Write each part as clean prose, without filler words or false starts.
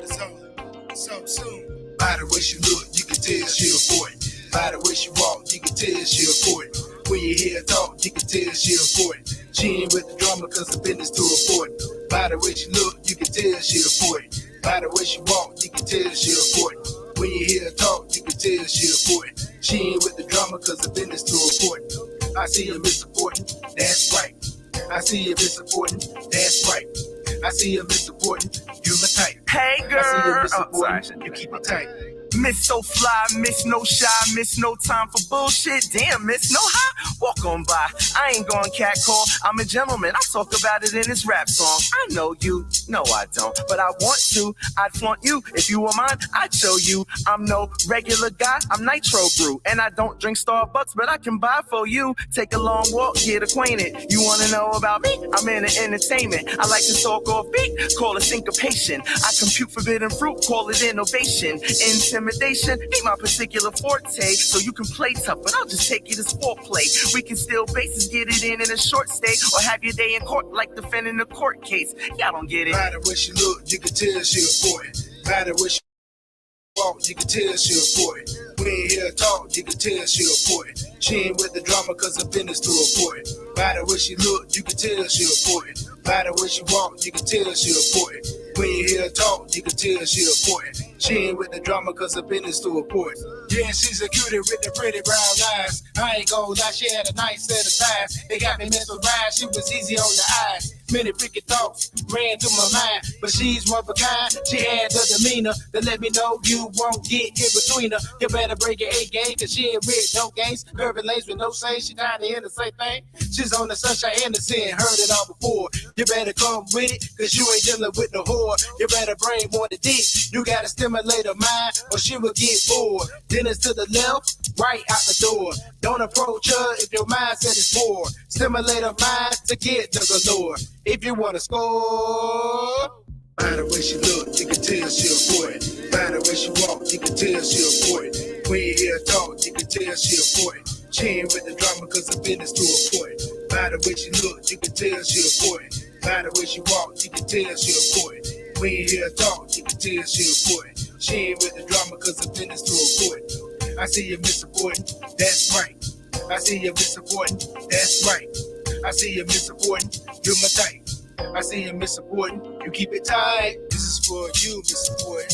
Sosoon. By the way she look, you can tell she a 40. By the way she walk, you can tell she a 40. When you hear her talk, you can tell she a 40. She ain't with the drama cause the business to a 40. By the way she look, you can tell she a 40. By the way she walk, you can tell she a 40. When you hear her talk, you can tell she a 40. She ain't with the drama cause the business to a 40. I see her misreporting, that's right. I see you misreporting, that's right. I see you misreporting, you my type. Hey girl, I see you misreporting, you keep it tight. Miss so fly, miss no shy, miss no time for bullshit. Damn, miss no high. Walk on by. I ain't going catcall. I'm a gentleman. I talk about it in this rap song. I know you. No, I don't. But I want to. I'd flaunt you. If you were mine, I'd show you. I'm no regular guy. I'm Nitro Brew. And I don't drink Starbucks, but I can buy for you. Take a long walk, get acquainted. You want to know about me? I'm in entertainment. I like to talk off beat. Call it syncopation. I compute forbidden fruit. Call it innovation. Intimidation ain't my particular forte, so you can play tough, but I'll just take it as foreplay. We can steal bases, get it in a short stay, or have your day in court like defending a court case. Y'all don't get it. By the way she look, you can tell she a 40. By the way she walk, you can tell she a 40. When you hear her talk, you can tell she a 40. She ain't with the drama cause her business to a 40. By the way she look, you can tell she a 40. By the way she walk, you can tell she a 40. When you hear her talk, you can tell she a 40. She ain't with the drama cause her business to a 40. Yeah, she's a cutie with the pretty brown eyes. I ain't gonna lie, she had a nice set of thighs. They got me mesmerized, she was easy on the eyes. Many freaking thoughts ran through my mind, but she's one of a kind. She had the demeanor to let me know you won't get in between her. You better break your A game, cause she ain't with no games. Curving lanes with no say, she trying to hear the same thing. She's on the sunshine and the sin, heard it all before. You better come with it, cause you ain't dealing with no whore. You better bring more to dick. You gotta stimulate her mind, or she will get bored. Then it's to the left, right out the door. Don't approach her if your mindset is poor. Stimulate her mind to get the galore. If you wanna score. By the way she look, you can tell she a 40. By the way she walk, you can tell she a 40. When you hear her talk, you can tell she a 40. She ain't with the drama cause her business to a 40. By the way she look, you can tell she a 40. By the way she walk, you can tell she a 40. When you hear her talk, you can tell she a 40. She ain't with the drama cause her business to a 40. I see you misreporting, that's right. I see you misreporting, that's right. I see you misreporting, you're my type. I see you misreporting, you keep it tight. This is for you, misreporting.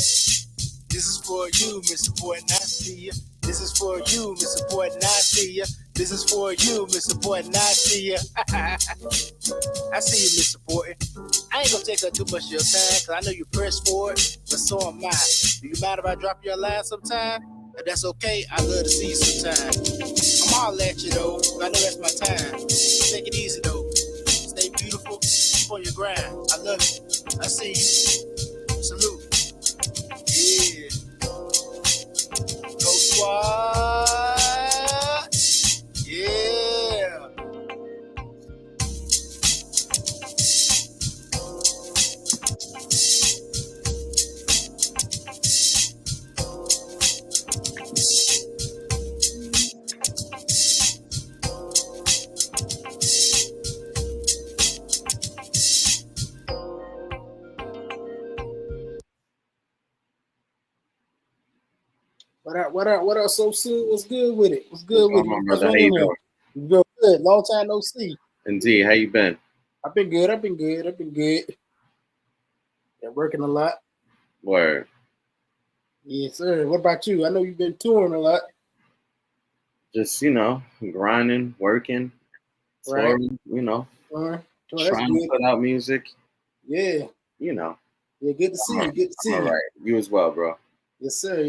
This is for you, misreporting, I see you. This is for you, misreporting, I see you. This is for you, misreporting, I see you. I see you misreporting. I ain't gonna take up too much of your time, cause I know you pressed for it, but so am I. Do you mind if I drop your line sometime? If that's okay, I'd love to see you sometime. I'm all at you though, I know that's my time. Take it easy though. Stay beautiful, keep on your grind. I love you. I see you. Salute. Yeah. Go Squad. Yeah. What up, Sosoon? What's good with it? What's good with on, it? brother? How you doing? Real good. Long time no see. Indeed. How you been? I've been good. Been working a lot. Word. Yes, sir. What about you? I know you've been touring a lot. Just, grinding, working, Right. touring, trying to put out music. Yeah. Yeah, good to see you. Good to see all you. right. You as well, bro. Yes, sir.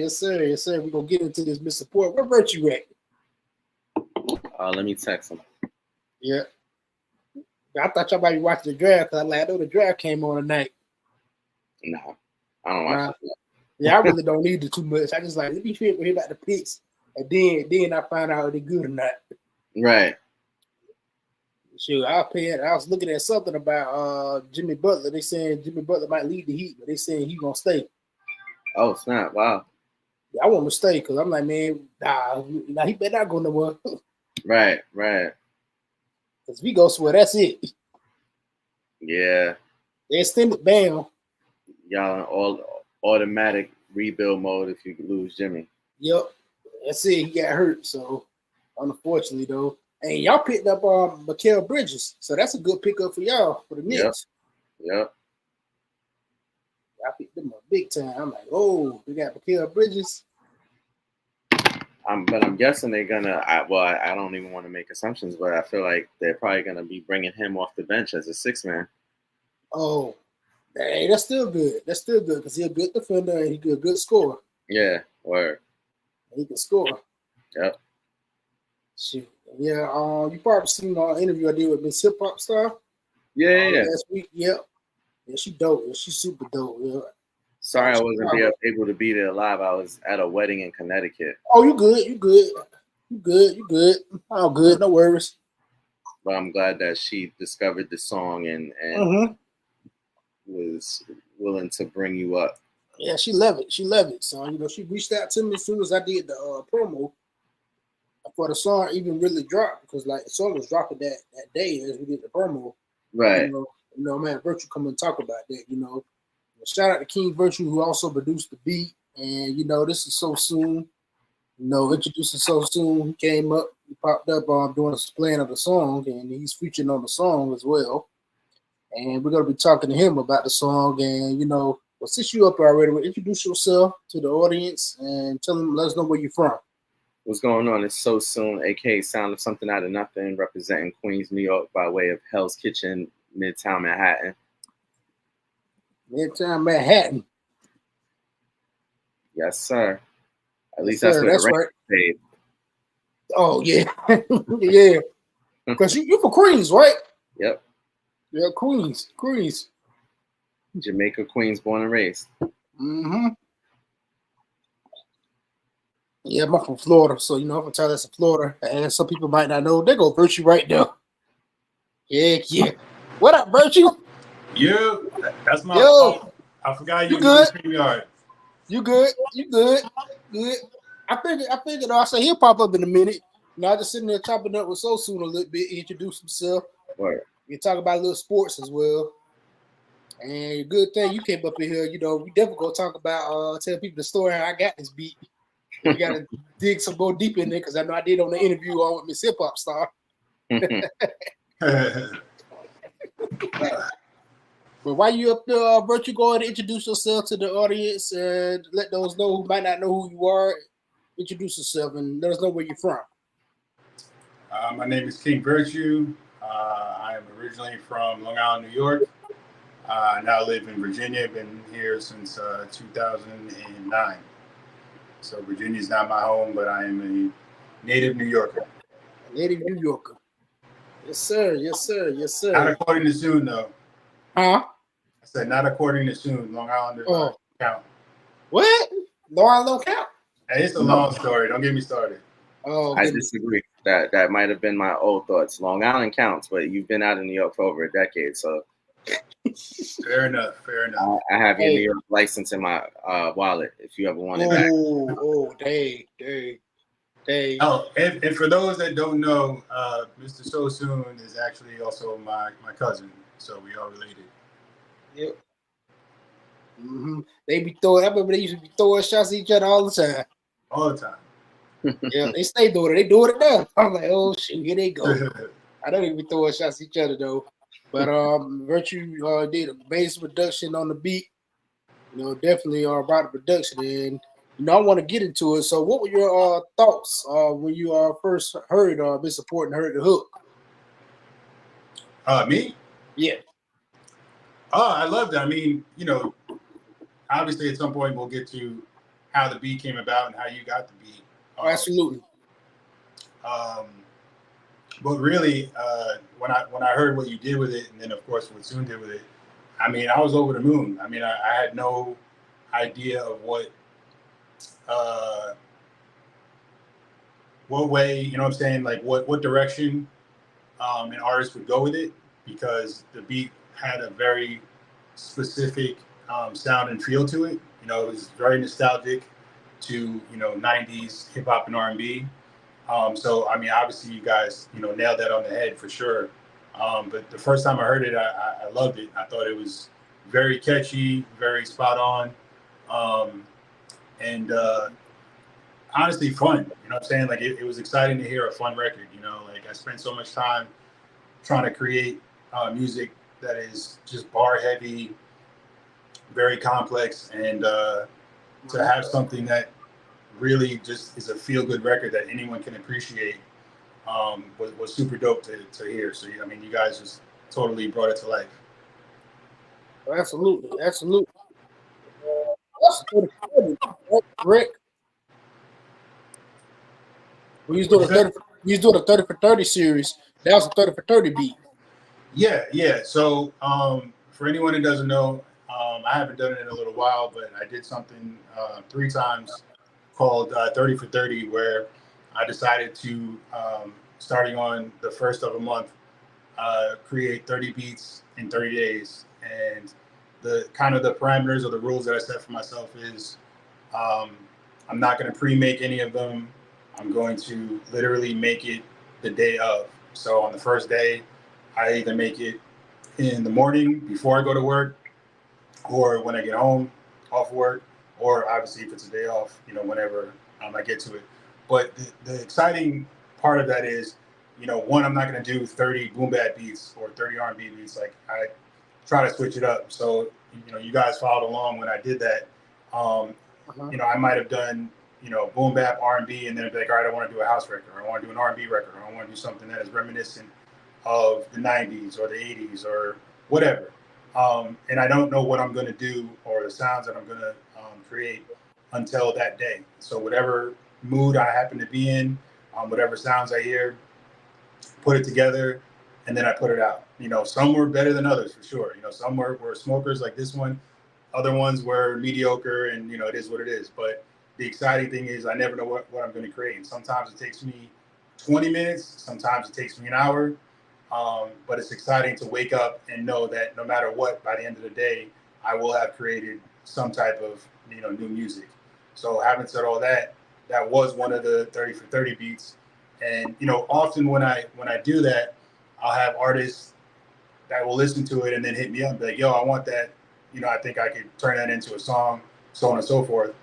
We're gonna get into this Mr. Support. Where Virtue at? Let me text him. Yeah. I thought y'all might be watching the draft because I know the draft came on tonight. No, I don't watch it. Yeah, I really don't need it too much. I just let me hear about the picks, and then I find out if they're good or not. Right. Sure, I'll pay it. I was looking at something about Jimmy Butler. They saying Jimmy Butler might lead the Heat, but they saying he's gonna stay. Oh snap! Wow. Yeah, I want him to stay because I'm like, man, nah, he better not go nowhere. Right. Because if he goes somewhere, that's it. Yeah. They extended ban. Y'all automatic rebuild mode if you lose Jimmy. Yep. That's it. He got hurt. So, unfortunately, though. And y'all picked up Mikal Bridges. So, that's a good pickup for y'all, for the Knicks. Yep. I picked them up big time. I'm like, oh, we got Mikal Bridges. But I'm guessing they're gonna. I don't even want to make assumptions, but I feel like they're probably gonna be bringing him off the bench as a 6-man. Oh, hey, that's still good. That's still good because he's a good defender and he's a good scorer. Yeah, word. He can score. Yep. Shoot. Yeah. You probably seen the interview I did with Miss Hip Hop Star. Yeah. Last week. Yep. Yeah, she dope. Yeah, she's super dope. Yeah. Sorry, I wasn't able to be there live. I was at a wedding in Connecticut. Oh, you good? You good? Oh, good. No worries. But I'm glad that she discovered the song and was willing to bring you up. Yeah, she love it. So she reached out to me as soon as I did the promo for the song even really dropped because like the song was dropping that day as we did the promo. Right. Man, Virtue come and talk about that. Shout out to King Virtue who also produced the beat, and this is Sosoon. Introducing Sosoon. He came up, he popped up doing a playing of the song, and he's featuring on the song as well. And we're gonna be talking to him about the song, and well, since you up already, introduce yourself to the audience and let us know where you're from. What's going on? It's Sosoon, aka Sound of Something Out of Nothing, representing Queens, New York by way of Hell's Kitchen, Midtown Manhattan. Midtown Manhattan. Yes, sir. At least that's what right. Paid. Oh yeah, yeah. Because you from Queens, right? Yep. Yeah, Queens. Jamaica, Queens, born and raised. Mm-hmm. Yeah, I'm from Florida, so I'm gonna tell that's in Florida, and some people might not know. They go Virtue right now. Yeah. What up, Virtue? Yo, that's my fault. I forgot you good. StreamYard. You good? Good. I figured I said he'll pop up in a minute. I just sitting there chopping up with Sosoon a little bit, introduce himself. Right. You talk about a little sports as well. And good thing you came up in here. We definitely gonna talk about tell people the story how I got this beat. We gotta dig some more deep in there because I know I did on the interview with Miss Hip Hop Star. But while you up there, Virtue, go ahead and introduce yourself to the audience and let those know who might not know who you are. Introduce yourself and let us know where you're from. My name is King Virtue. I am originally from Long Island, New York. I now live in Virginia. Been here since 2009. So Virginia is not my home, but I am a native New Yorker. Yes, sir. Not according to Sosoon, though. Huh? I said not according to Sosoon. Long Islanders don't count. What? Long Island don't count? Hey, it's a long story. Don't get me started. Oh, I disagree. That might have been my old thoughts. Long Island counts, but you've been out in New York for over a decade, so. Fair enough. I have your New York license in my wallet if you ever want it back. Oh, dang. Oh, and for those that don't know, Mr. Sosoon is actually also my cousin, so we are related. Yep. Mm-hmm. I remember they used to be throwing shots at each other all the time. All the time. Yeah, they stay doing it. They doing it now. I'm like, oh shoot, here they go. I don't even be throwing shots at each other though. But Virtue did a bass production on the beat. Definitely about the production, and I want to get into it. So, what were your thoughts when you first heard been supporting heard the hook? Me? Yeah. Oh, I loved it. I mean, obviously at some point we'll get to how the beat came about and how you got the beat. Absolutely. But really, when I heard what you did with it, and then of course what Sosoon did with it, I mean, I was over the moon. I mean, I had no idea of what way, what I'm saying, like what direction an artist would go with it, because the beat had a very specific sound and feel to it. It was very nostalgic to 90s hip hop and R&B. So I mean, obviously you guys nailed that on the head for sure. But the first time I heard it, I loved it. I thought it was very catchy, very spot on. And honestly, fun. You know what I'm saying? Like it was exciting to hear a fun record. You know, like I spent so much time trying to create music that is just bar heavy, very complex, and to have something that really just is a feel good record that anyone can appreciate was super dope to hear. So I mean, you guys just totally brought it to life. Absolutely. That's Rick. We used doing a 30. We used doing a 30 for 30 series. That was a 30 for 30 beat. Yeah. So for anyone who doesn't know, I haven't done it in a little while, but I did something 3 times called 30 for 30, where I decided to, starting on the first of a month, create 30 beats in 30 days. And the kind of the parameters or the rules that I set for myself is I'm not going to pre-make any of them. I'm going to literally make it the day of. So on the first day, I either make it in the morning before I go to work, or when I get home off work, or obviously if it's a day off, you know, whenever I get to it. But the exciting part of that is, you know, one, I'm not going to do 30 boom bap beats or 30 R&B beats. Like I try to switch it up. So, you know, you guys followed along when I did that. You know, I might have done, you know, boom bap R&B, and then be like, all right, I want to do a house record, or I want to do an R&B record, or I want to do something that is reminiscent of the 90s or the 80s or whatever. And I don't know what I'm going to do or the sounds that I'm going to create until that day. So whatever mood I happen to be in, whatever sounds I hear, put it together, and then I put it out. You know, some were better than others for sure. You know, some were smokers like this one. Other ones were mediocre, and, you know, it is what it is. But the exciting thing is I never know what I'm going to create. And sometimes it takes me 20 minutes. Sometimes it takes me an hour. But it's exciting to wake up and know that no matter what, by the end of the day, I will have created some type of, you know, new music. So having said all that, that was one of the 30 for 30 beats. And, you know, often when I do that, I'll have artists that will listen to it and then hit me up and be like, yo, I want that. You know, I think I could turn that into a song, so on and so forth.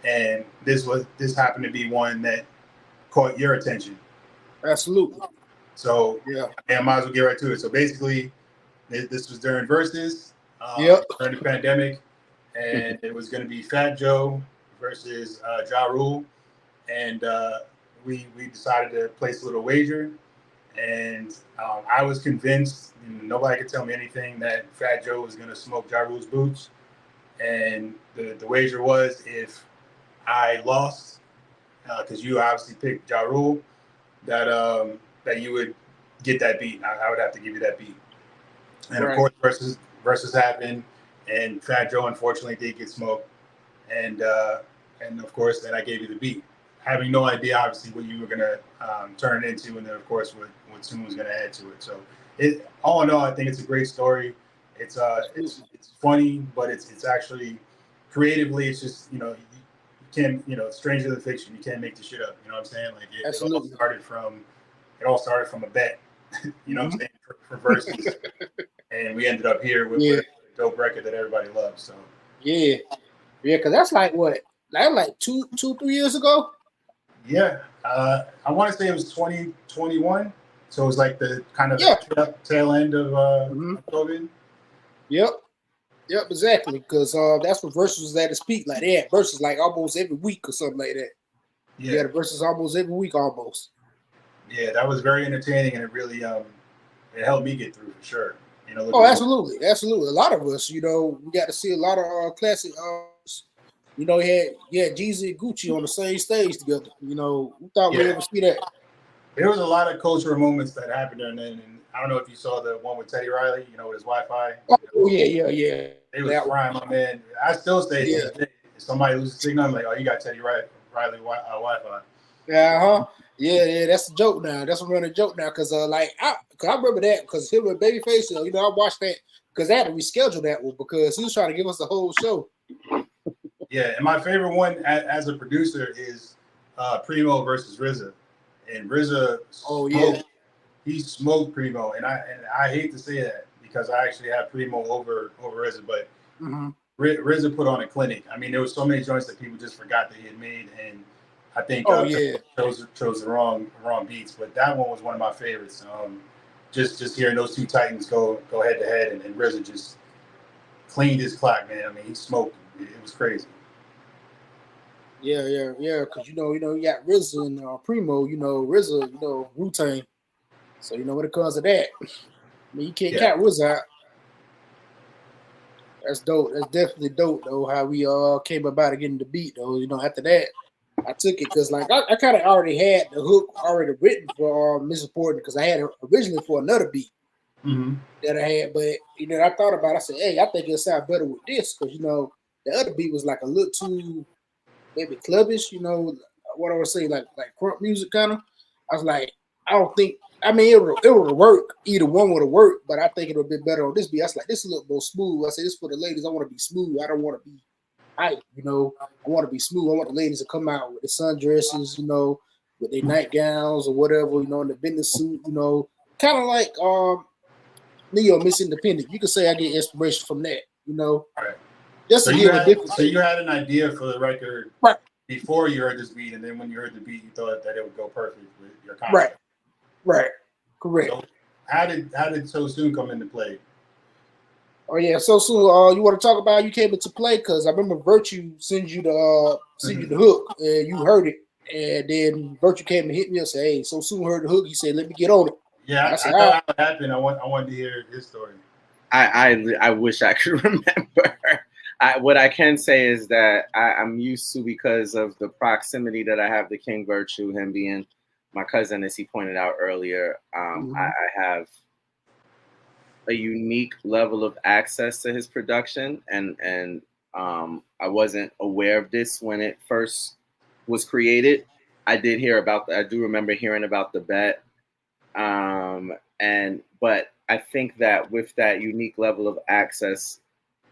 And this happened to be one that caught your attention. Absolutely. So yeah, I might as well get right to it. So basically, this was during Versus, during the pandemic, and it was going to be Fat Joe versus Ja Rule, and we decided to place a little wager, and I was convinced, nobody could tell me anything, that Fat Joe was going to smoke Ja Rule's boots, and the wager was, if I lost, because you obviously picked Ja Rule, that you would get that beat. I would have to give you that beat. And of course, versus happened, and Fat Joe unfortunately did get smoked, and of course then I gave you the beat, having no idea obviously what you were gonna turn it into, and then of course what Soon was gonna add to it. So it, all in all, I think it's a great story. It's funny, but it's actually creatively, it's just, you know, you can't, you know, stranger than fiction. You can't make this shit up. You know what I'm saying? Like it all started from a bet. You know what I'm saying, for Versus, and we ended up here with a dope record that everybody loves. So because that's like what, like 3 years ago. Yeah, I want to say it was 2021. So it was like the kind of the tail end of COVID. Yep, exactly. Because that's what Versus was at its peak. Like they had Versus like almost every week or something like that. Yeah, the Versus almost every week almost. Yeah, that was very entertaining, and it really it helped me get through for sure. You know, absolutely. A lot of us, you know, we got to see a lot of classic. You know, he had Jeezy and Gucci on the same stage together. You know, we thought we'd ever see that. There was a lot of cultural moments that happened during then, and I don't know if you saw the one with Teddy Riley, you know, with his Wi-Fi. Oh yeah. They was frying my man. I still say, if somebody loses signal, I'm like, oh, you got Teddy Riley Wi-Fi. Yeah, that's a joke now. That's a running joke now, because I remember that, because him and Babyface, you know, I watched that because I had to reschedule that one because he was trying to give us the whole show. Yeah, and my favorite one as a producer is Primo versus RZA, and RZA. He smoked Primo, and I hate to say that because I actually have Primo over RZA, but RZA put on a clinic. I mean, there was so many joints that people just forgot that he had made, and I think chose the wrong beats. But that one was one of my favorites. Just hearing those two titans go head to head, and RZA just cleaned his clock, man. I mean, he smoked. It was crazy. Yeah. Because you got RZA and Primo. RZA, Wu-Tang. So when it comes to that, I mean, you can't count RZA out. That's dope. That's definitely dope, though. How we came about getting the beat, though. After that, I took it because I kind of already had the hook already written for Miss Important because I had it originally for another beat that I had, but I thought about it. I said, hey, I think it'll sound better with this because the other beat was like a little too maybe clubbish. What I would say like crunk music kind of. I was like, I don't think. I mean, it would work. Either one would have worked, but I think it would be better on this beat. I was like, this is a little more smooth. I said, this for the ladies. I want to be smooth. I don't want to be hype. I want to be smooth. I want the ladies to come out with the sundresses, with their nightgowns or whatever, in the business suit, kind of like Neo Miss Independent. You could say I get inspiration from that, Right. Just to give a different. So you had an idea for the record right before you heard this beat, and then when you heard the beat, you thought that it would go perfect with your concept. Right. Correct. So how did Sosoon come into play? Oh yeah, Sosoon. You want to talk about you came into play because I remember Virtue sends you the hook and you heard it, and then Virtue came and hit me and said, "Hey, Sosoon heard the hook." He said, "Let me get on it." Yeah, I said, how it happened. I wanted to hear his story. I wish I could remember. What I can say is that I'm used to, because of the proximity that I have to King Virtue, him being my cousin, as he pointed out earlier. I have a unique level of access to his production, and I wasn't aware of this when it first was created. I did hear about I do remember hearing about the bet, but I think that with that unique level of access,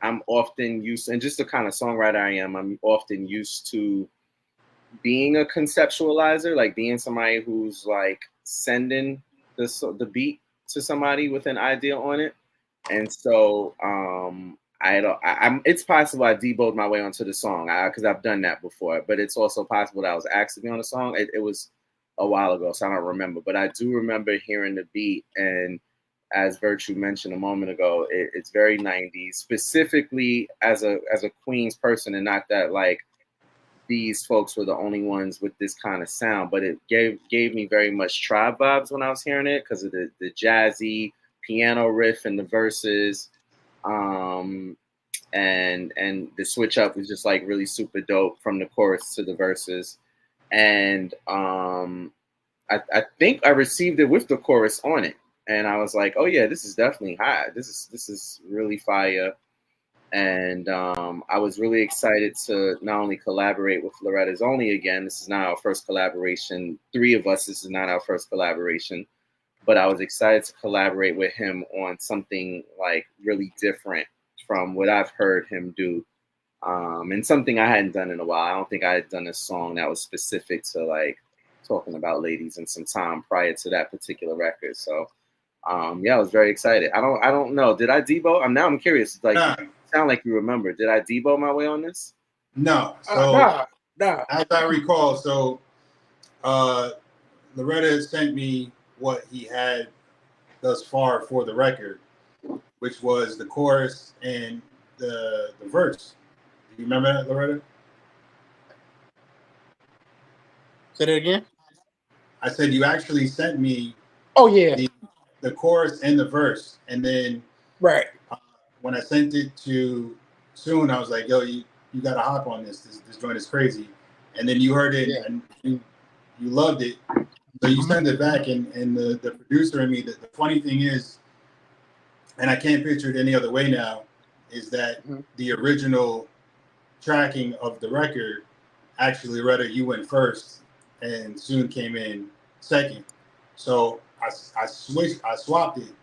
I'm often used, and just the kind of songwriter I am, I'm often used to being a conceptualizer, like being somebody who's like sending the beat to somebody with an idea on it. And so it's possible I deboed my way onto the song because I've done that before, but it's also possible that I was asked to be on the song. It was a while ago, so I don't remember, but I do remember hearing the beat. And as Virtue mentioned a moment ago, it's very 90s, specifically as a Queens person, and not that like these folks were the only ones with this kind of sound, but it gave me very much Tribe vibes when I was hearing it because of the jazzy piano riff and the verses, and the switch up was just like really super dope from the chorus to the verses. And I think I received it with the chorus on it, and I was like, oh yeah, this is definitely high. This is really fire. And I was really excited to not only collaborate with Loretta's Only again. This is not our first collaboration. Three of us, this is not our first collaboration. But I was excited to collaborate with him on something like really different from what I've heard him do. And something I hadn't done in a while. I don't think I had done a song that was specific to like talking about ladies in some time prior to that particular record. So yeah, I was very excited. I don't know. Did I debo? I'm curious. Like, sound like you remember. Did I debo my way on this? No. So nah. As I recall, so Loretta sent me what he had thus far for the record, which was the chorus and the verse. Do you remember that, Loretta? Say that again. I said you actually sent me. Oh yeah. The chorus and the verse, and then right when I sent it to Soon, I was like, "Yo, you got to hop on this. This joint is crazy." And then you heard it and you loved it, so you sent it back. And the producer and me. The funny thing is, and I can't picture it any other way now, is that the original tracking of the record, actually, Loretta, you went first, and Soon came in second. So I swapped it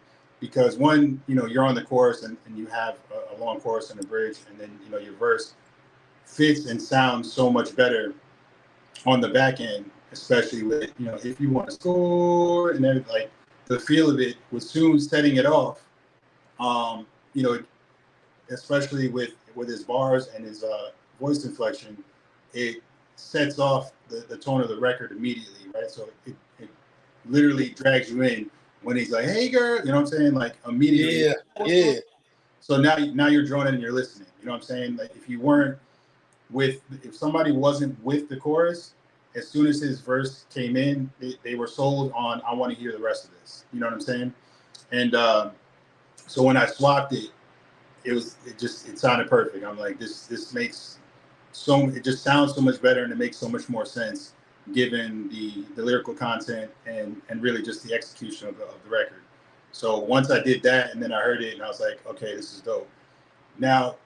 because one, you're on the chorus and you have a long chorus and a bridge, and then your verse fits and sounds so much better on the back end, especially with if you want to score and then like the feel of it with Soon setting it off, especially with with his bars and his voice inflection, it sets off the tone of the record immediately, right? So it literally drags you in when he's like, "Hey, girl," you know what I'm saying? Like immediately. Yeah, yeah. So now you're drawn in and you're listening. You know what I'm saying? Like if somebody wasn't with the chorus, as soon as his verse came in, they were sold on, I want to hear the rest of this. You know what I'm saying? And so when I swapped it, it sounded perfect. I'm like, this makes it just sounds so much better and it makes so much more sense given the lyrical content and really just the execution of the record. So once I did that and then I heard it and I was like, okay, this is dope. Now,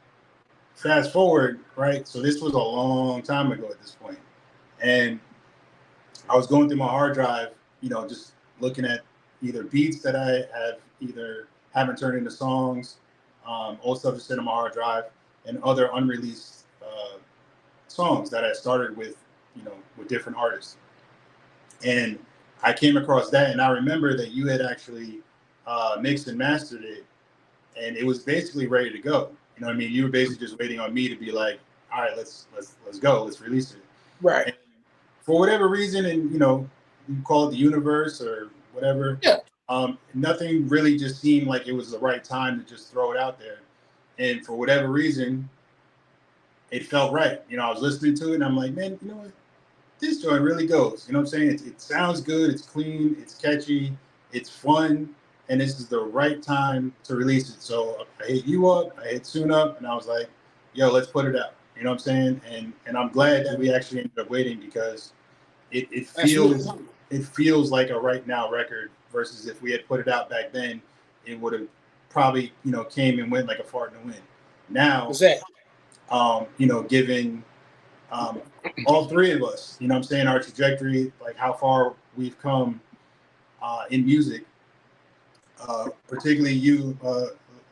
fast forward, right? So this was a long time ago at this point. And I was going through my hard drive, just looking at either beats that I haven't turned into songs, old stuff that's in on my hard drive, and other unreleased songs that I started with, with different artists. And I came across that, and I remember that you had actually mixed and mastered it, and it was basically ready to go. You know what I mean? You were basically just waiting on me to be like, all right, let's go, let's release it. Right. And for whatever reason, and you call it the universe or whatever. Yeah. Nothing really just seemed like it was the right time to just throw it out there. And for whatever reason, it felt right. I was listening to it and I'm like, man, you know what? This joint really goes. You know what I'm saying? It sounds good. It's clean. It's catchy. It's fun. And this is the right time to release it. So I hit you up. I hit Soon up. And I was like, yo, let's put it out. You know what I'm saying? And I'm glad that we actually ended up waiting because it feels like a right now record versus if we had put it out back then, it would have probably, came and went like a fart in the wind. Now, Exactly. Given all three of us, you know what I'm saying, our trajectory, like how far we've come in music, particularly you,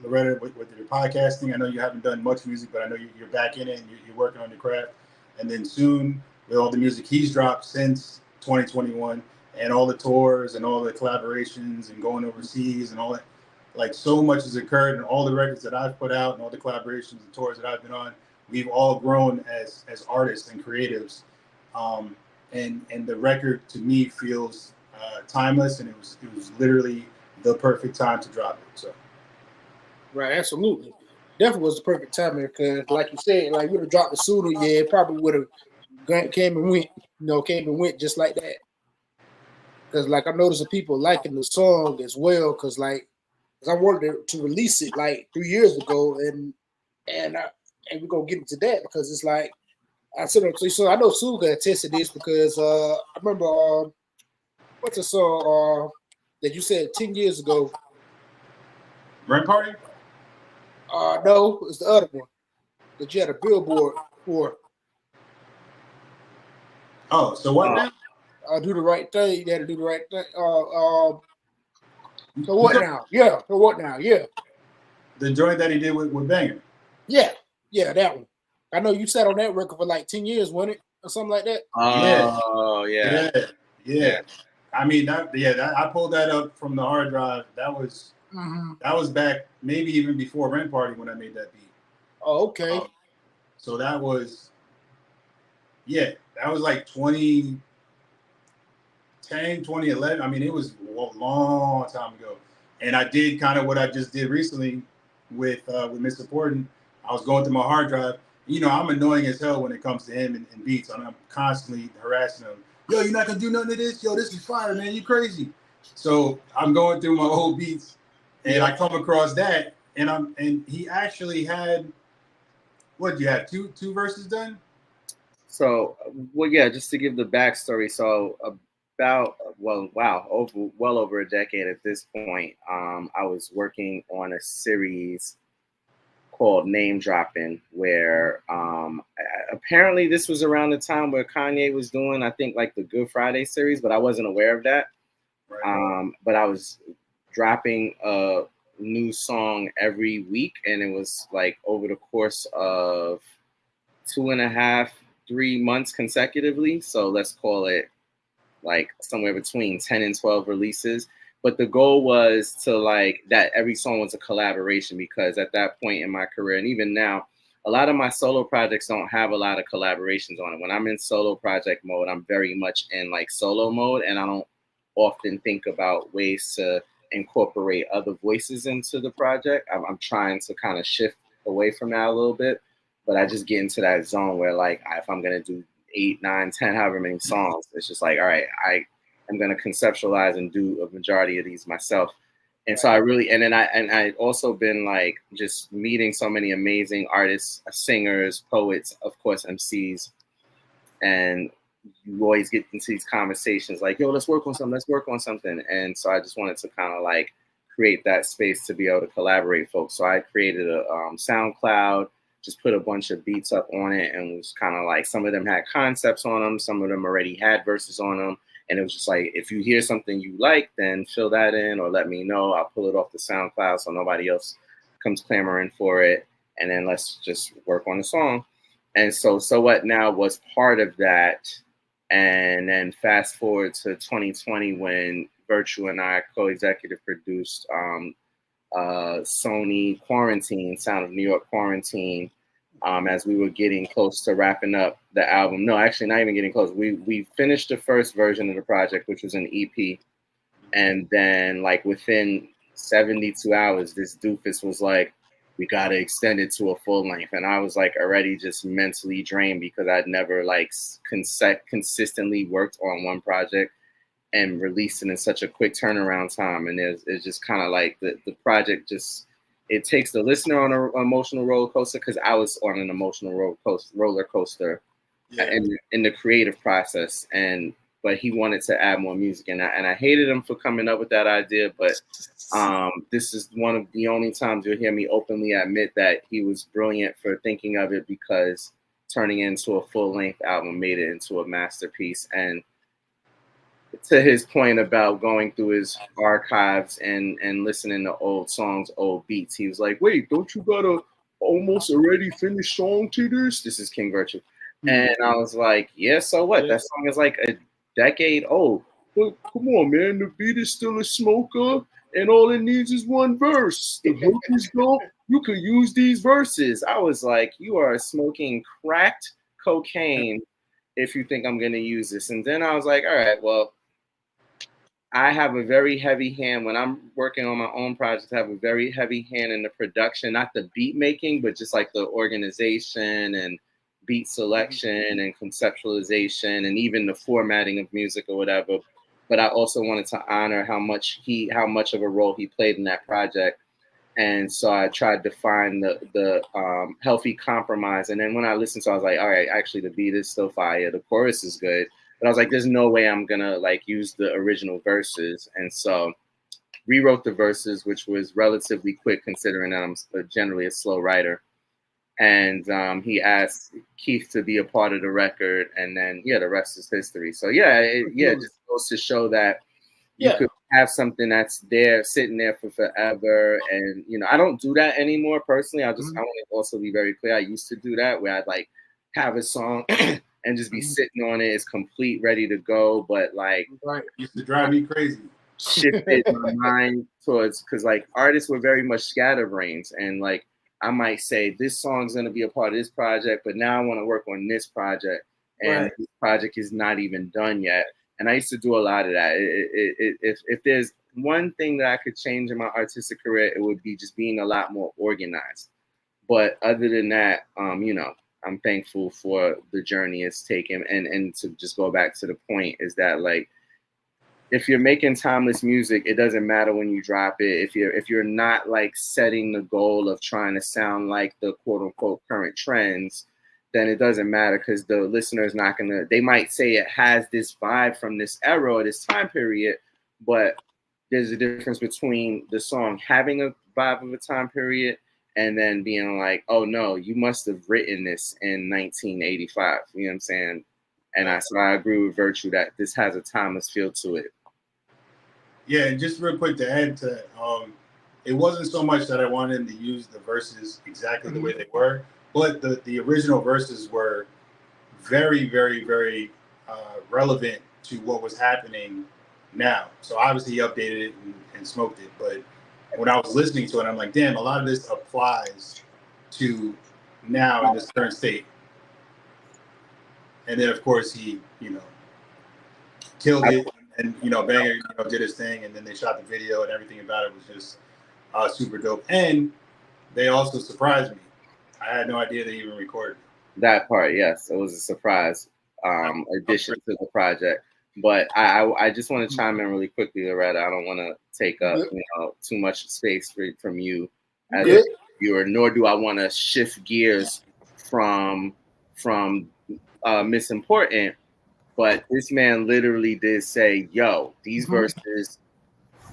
Loretta, with your podcasting. I know you haven't done much music, but I know you're back in it and you're working on your craft. And then Soon, with all the music he's dropped since 2021 and all the tours and all the collaborations and going overseas and all that, like so much has occurred and all the records that I've put out and all the collaborations and tours that I've been on, we've all grown as artists and creatives. And the record to me feels timeless, and it was literally the perfect time to drop it. So. Right, absolutely. Definitely was the perfect timing because, like you said, like would have dropped it sooner, yeah, it probably would have came and went just like that. Because, like, I noticed the people liking the song as well. Because I wanted to release it like 3 years ago, and we're gonna get into that because it's like I said. So I know Sue got tested this because I remember what's the song that you said 10 years ago. Rent Party? No, it's the other one that you had a billboard for. Oh, so what now? Do the right thing. You had to do the right thing. So what now? Yeah. So what now? Yeah. The joint that he did with Banger. Yeah, that one. I know you sat on that record for like 10 years, wasn't it, or something like that? Oh yeah. I mean, I pulled that up from the hard drive. That was back maybe even before Rent Party when I made that beat. Oh, okay. So that was like 2010, 2011. I mean, it was a long time ago. And I did kind of what I just did recently with Mr. Porton. I was going through my hard drive. I'm annoying as hell when it comes to him and beats. I'm constantly harassing him. Yo, you're not gonna do nothing to this? Yo, this is fire, man. You crazy. So I'm going through my old beats and I come across that and he actually had, what do you have, two verses done? So, just to give the backstory. So well over a decade at this point, I was working on a series called Name Dropping, where apparently this was around the time where Kanye was doing, I think, like the Good Friday series, but I wasn't aware of that. Right. But I was dropping a new song every week, and it was like over the course of 2.5-3 months consecutively. So let's call it like somewhere between 10 and 12 releases. But the goal was to like that every song was a collaboration, because at that point in my career, and even now, a lot of my solo projects don't have a lot of collaborations on it. When I'm in solo project mode, I'm very much in like solo mode, and I don't often think about ways to incorporate other voices into the project. I'm trying to kind of shift away from that a little bit, but I just get into that zone where like if I'm gonna do 8, 9, 10, however many songs, it's just like, all right, I'm gonna conceptualize and do a majority of these myself. And so I really, and then I also been like just meeting so many amazing artists, singers, poets, of course, MCs, and you always get into these conversations like, yo, let's work on something. And so I just wanted to kind of like create that space to be able to collaborate folks. So I created a SoundCloud, just put a bunch of beats up on it, and it was kind of like some of them had concepts on them, some of them already had verses on them. And it was just like, if you hear something you like, then fill that in or let me know. I'll pull it off the SoundCloud so nobody else comes clamoring for it. And then let's just work on the song. And So What Now was part of that. And then fast forward to 2020 when Virtue and I co-executive produced Sony Quarantine, Sound of New York Quarantine, as we were getting close to wrapping up the album. No, actually not even getting close. We finished the first version of the project, which was an EP. And then like within 72 hours, this doofus was like, we got to extend it to a full length. And I was like already just mentally drained because I'd never like consistently worked on one project and released it in such a quick turnaround time. And it's just kind of like the project just, it takes the listener on an emotional roller coaster, because I was on an emotional roller coaster in the creative process. But he wanted to add more music, and I hated him for coming up with that idea. But this is one of the only times you'll hear me openly admit that he was brilliant for thinking of it, because turning it into a full-length album made it into a masterpiece. And to his point about going through his archives and listening to old songs, old beats, he was like, wait, don't you got a almost already finished song to this? This is King Virtue. And I was like, yeah, so what? That song is like a decade old. But come on, man, the beat is still a smoker, and all it needs is one verse. The hook is dope. You could use these verses. I was like, you are smoking cracked cocaine if you think I'm going to use this. And then I was like, all right, well, I have a very heavy hand when I'm working on my own projects. I have a very heavy hand in the production, not the beat making, but just like the organization and beat selection and conceptualization and even the formatting of music or whatever. But I also wanted to honor how much of a role he played in that project. And so I tried to find the healthy compromise. And then when I listened to it, I was like, all right, actually the beat is still fire. The chorus is good. But I was like, there's no way I'm going to like use the original verses. And so rewrote the verses, which was relatively quick considering that I'm generally a slow writer. And he asked Keith to be a part of the record. And then, the rest is history. So, it just goes to show that you could have something that's there, sitting there for forever. And, I don't do that anymore personally. I want to also be very clear. I used to do that where I'd like have a song and just be sitting on it. It's complete, ready to go. But like, used to drive me crazy. Shifted my mind towards, because like artists were very much scatterbrains, and like I might say this song's gonna be a part of this project, but now I want to work on this project, and this project is not even done yet. And I used to do a lot of that. If there's one thing that I could change in my artistic career, it would be just being a lot more organized. But other than that, I'm thankful for the journey it's taken. And to just go back to the point is that like, if you're making timeless music, it doesn't matter when you drop it. If you're not like setting the goal of trying to sound like the quote unquote current trends, then it doesn't matter, because the listener is not gonna, they might say it has this vibe from this era or this time period, but there's a difference between the song having a vibe of a time period and then being like, oh no, you must have written this in 1985. You know what I'm saying? And so I agree with Virtue that this has a timeless feel to it. Yeah, and just real quick to add to that, it wasn't so much that I wanted to use the verses exactly the way they were, but the original verses were very, very, very relevant to what was happening now. So obviously he updated it and smoked it, but when I was listening to it, I'm like, damn, a lot of this applies to now in this current state. And then of course he, killed it, and Banger, did his thing, and then they shot the video, and everything about it was just super dope. And they also surprised me. I had no idea they even recorded that part. Yes, it was a surprise addition to the project. But I just want to chime in really quickly, Loretta. I don't want to take up too much space from you as a viewer, nor do I want to shift gears from Misimportant. But this man literally did say, "Yo, these verses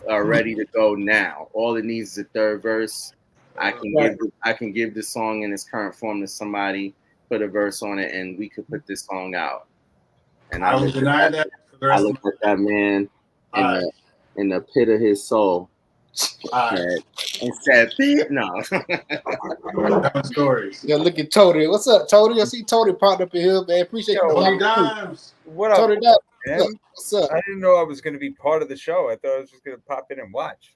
are ready to go now. All it needs is a third verse. I can give the song in its current form to somebody, put a verse on it, and we could put this song out." And I looked at that man in the pit of his soul and said, "No." Stories. Yeah, look at Tony. What's up, Tony? I see Tony popped up in here, man. Appreciate you. Tony Dimes. What up? Tony Dimes. What's up? I didn't know I was going to be part of the show. I thought I was just going to pop in and watch.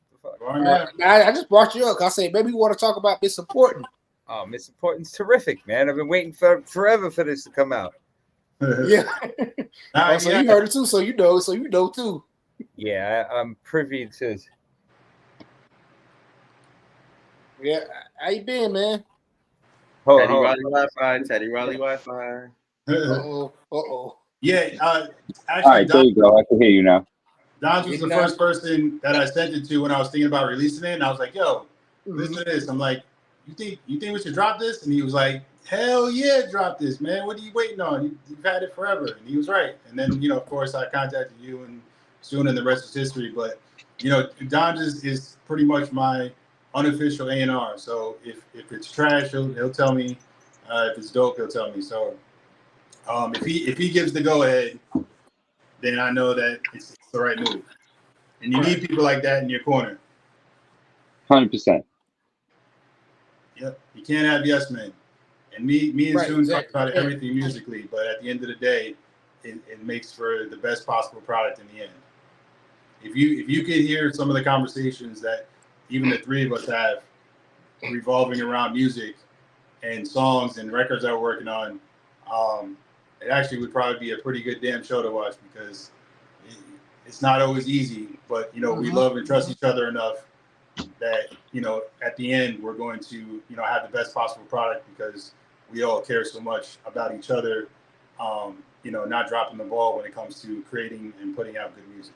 I just brought you up. I said maybe you want to talk about Misimportant. Oh, Misimportant's terrific, man. I've been waiting forever for this to come out. Yeah. So you heard it too, so you know too. Yeah, I'm privy to. Yeah, how you been, man? Teddy Riley Wi-Fi. Uh-oh. Yeah, actually, all right, there you go. I can hear you now. Dons was the first person that I sent it to when I was thinking about releasing it, and I was like, "Yo, listen to this." I'm like, "You think we should drop this?" And he was like, "Hell yeah, drop this, man. What are you waiting on? You've had it forever." And he was right. And then, of course, I contacted you, and soon, and the rest is history. But Dons is pretty much my unofficial A&R. So if it's trash, he'll tell me. If it's dope, he'll tell me. So if he gives the go ahead, then I know that it's the right move. And you need people like that in your corner. 100%. Yep. You can't have yes men. And me and Soon talk about everything musically, but at the end of the day, it makes for the best possible product in the end. If you could hear some of the conversations that even the three of us have revolving around music and songs and records that we're working on, it actually would probably be a pretty good damn show to watch, because it's not always easy, but we love and trust each other enough that at the end we're going to have the best possible product, because we all care so much about each other, not dropping the ball when it comes to creating and putting out good music.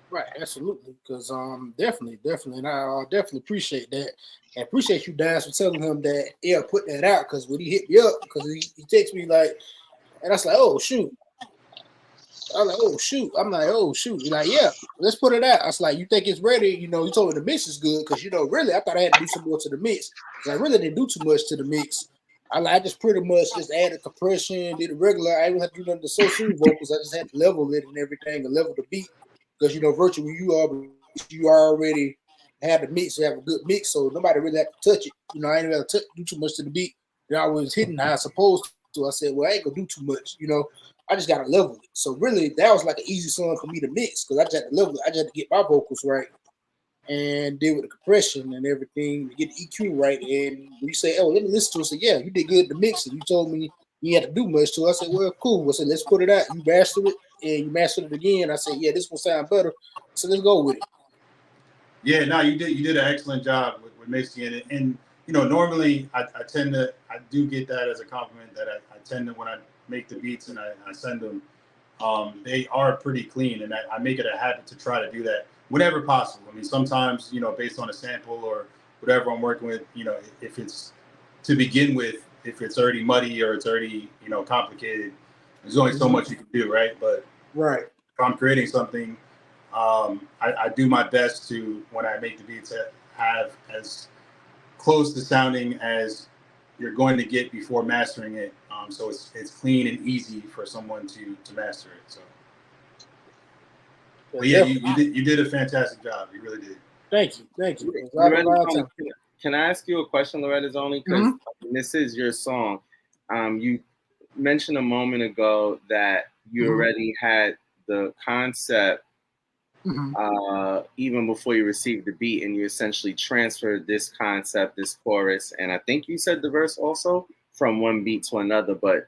Right, absolutely. Because definitely, and I definitely appreciate that, and appreciate you, Daz, for telling him that put that out. Because when he hit me up, because he texts me like, and I was like, oh shoot. I'm like, oh shoot. I'm like, oh shoot. He's like, yeah, let's put it out. I was like, you think it's ready? He told me the mix is good, because really, I thought I had to do some more to the mix, because I really didn't do too much to the mix. I just pretty much just added compression, did it regular. I didn't have to do nothing to Sosoon vocals. I just had to level it and everything, and level the beat. Because virtually you already have the mix, you have a good mix, so nobody really had to touch it. I ain't really do too much to the beat. I was hitting how I supposed to. I said, well, I ain't gonna do too much. I just gotta level it. So really, that was like an easy song for me to mix, because I just had to level it. I just had to get my vocals right and deal with the compression and everything to get the EQ right. And when you say, oh, let me listen to it, I said, yeah, you did good to mix it. You told me you had to do much to it. I said, well, cool. I said, let's put it out. You mastered it, and you mastered it again. I said, yeah, this will sound better. So let's go with it. Yeah, no, you did an excellent job with mixing it. And normally I do get that as a compliment, that I tend to, when I make the beats and I send them, they are pretty clean, and I make it a habit to try to do that whenever possible. I mean, sometimes, based on a sample or whatever I'm working with, if it's to begin with, if it's already muddy or it's already, complicated, there's only so much you can do, right? But if I'm creating something, I do my best to, when I make the beats, have as close to sounding as you're going to get before mastering it. So it's clean and easy for someone to master it. So, but yeah, you did a fantastic job. You really did. Thank you. Loretta, can I ask you a question, Loretta's only? Because this is your song. You mentioned a moment ago that you already had the concept even before you received the beat, and you essentially transferred this concept, this chorus, and I think you said the verse also from one beat to another. But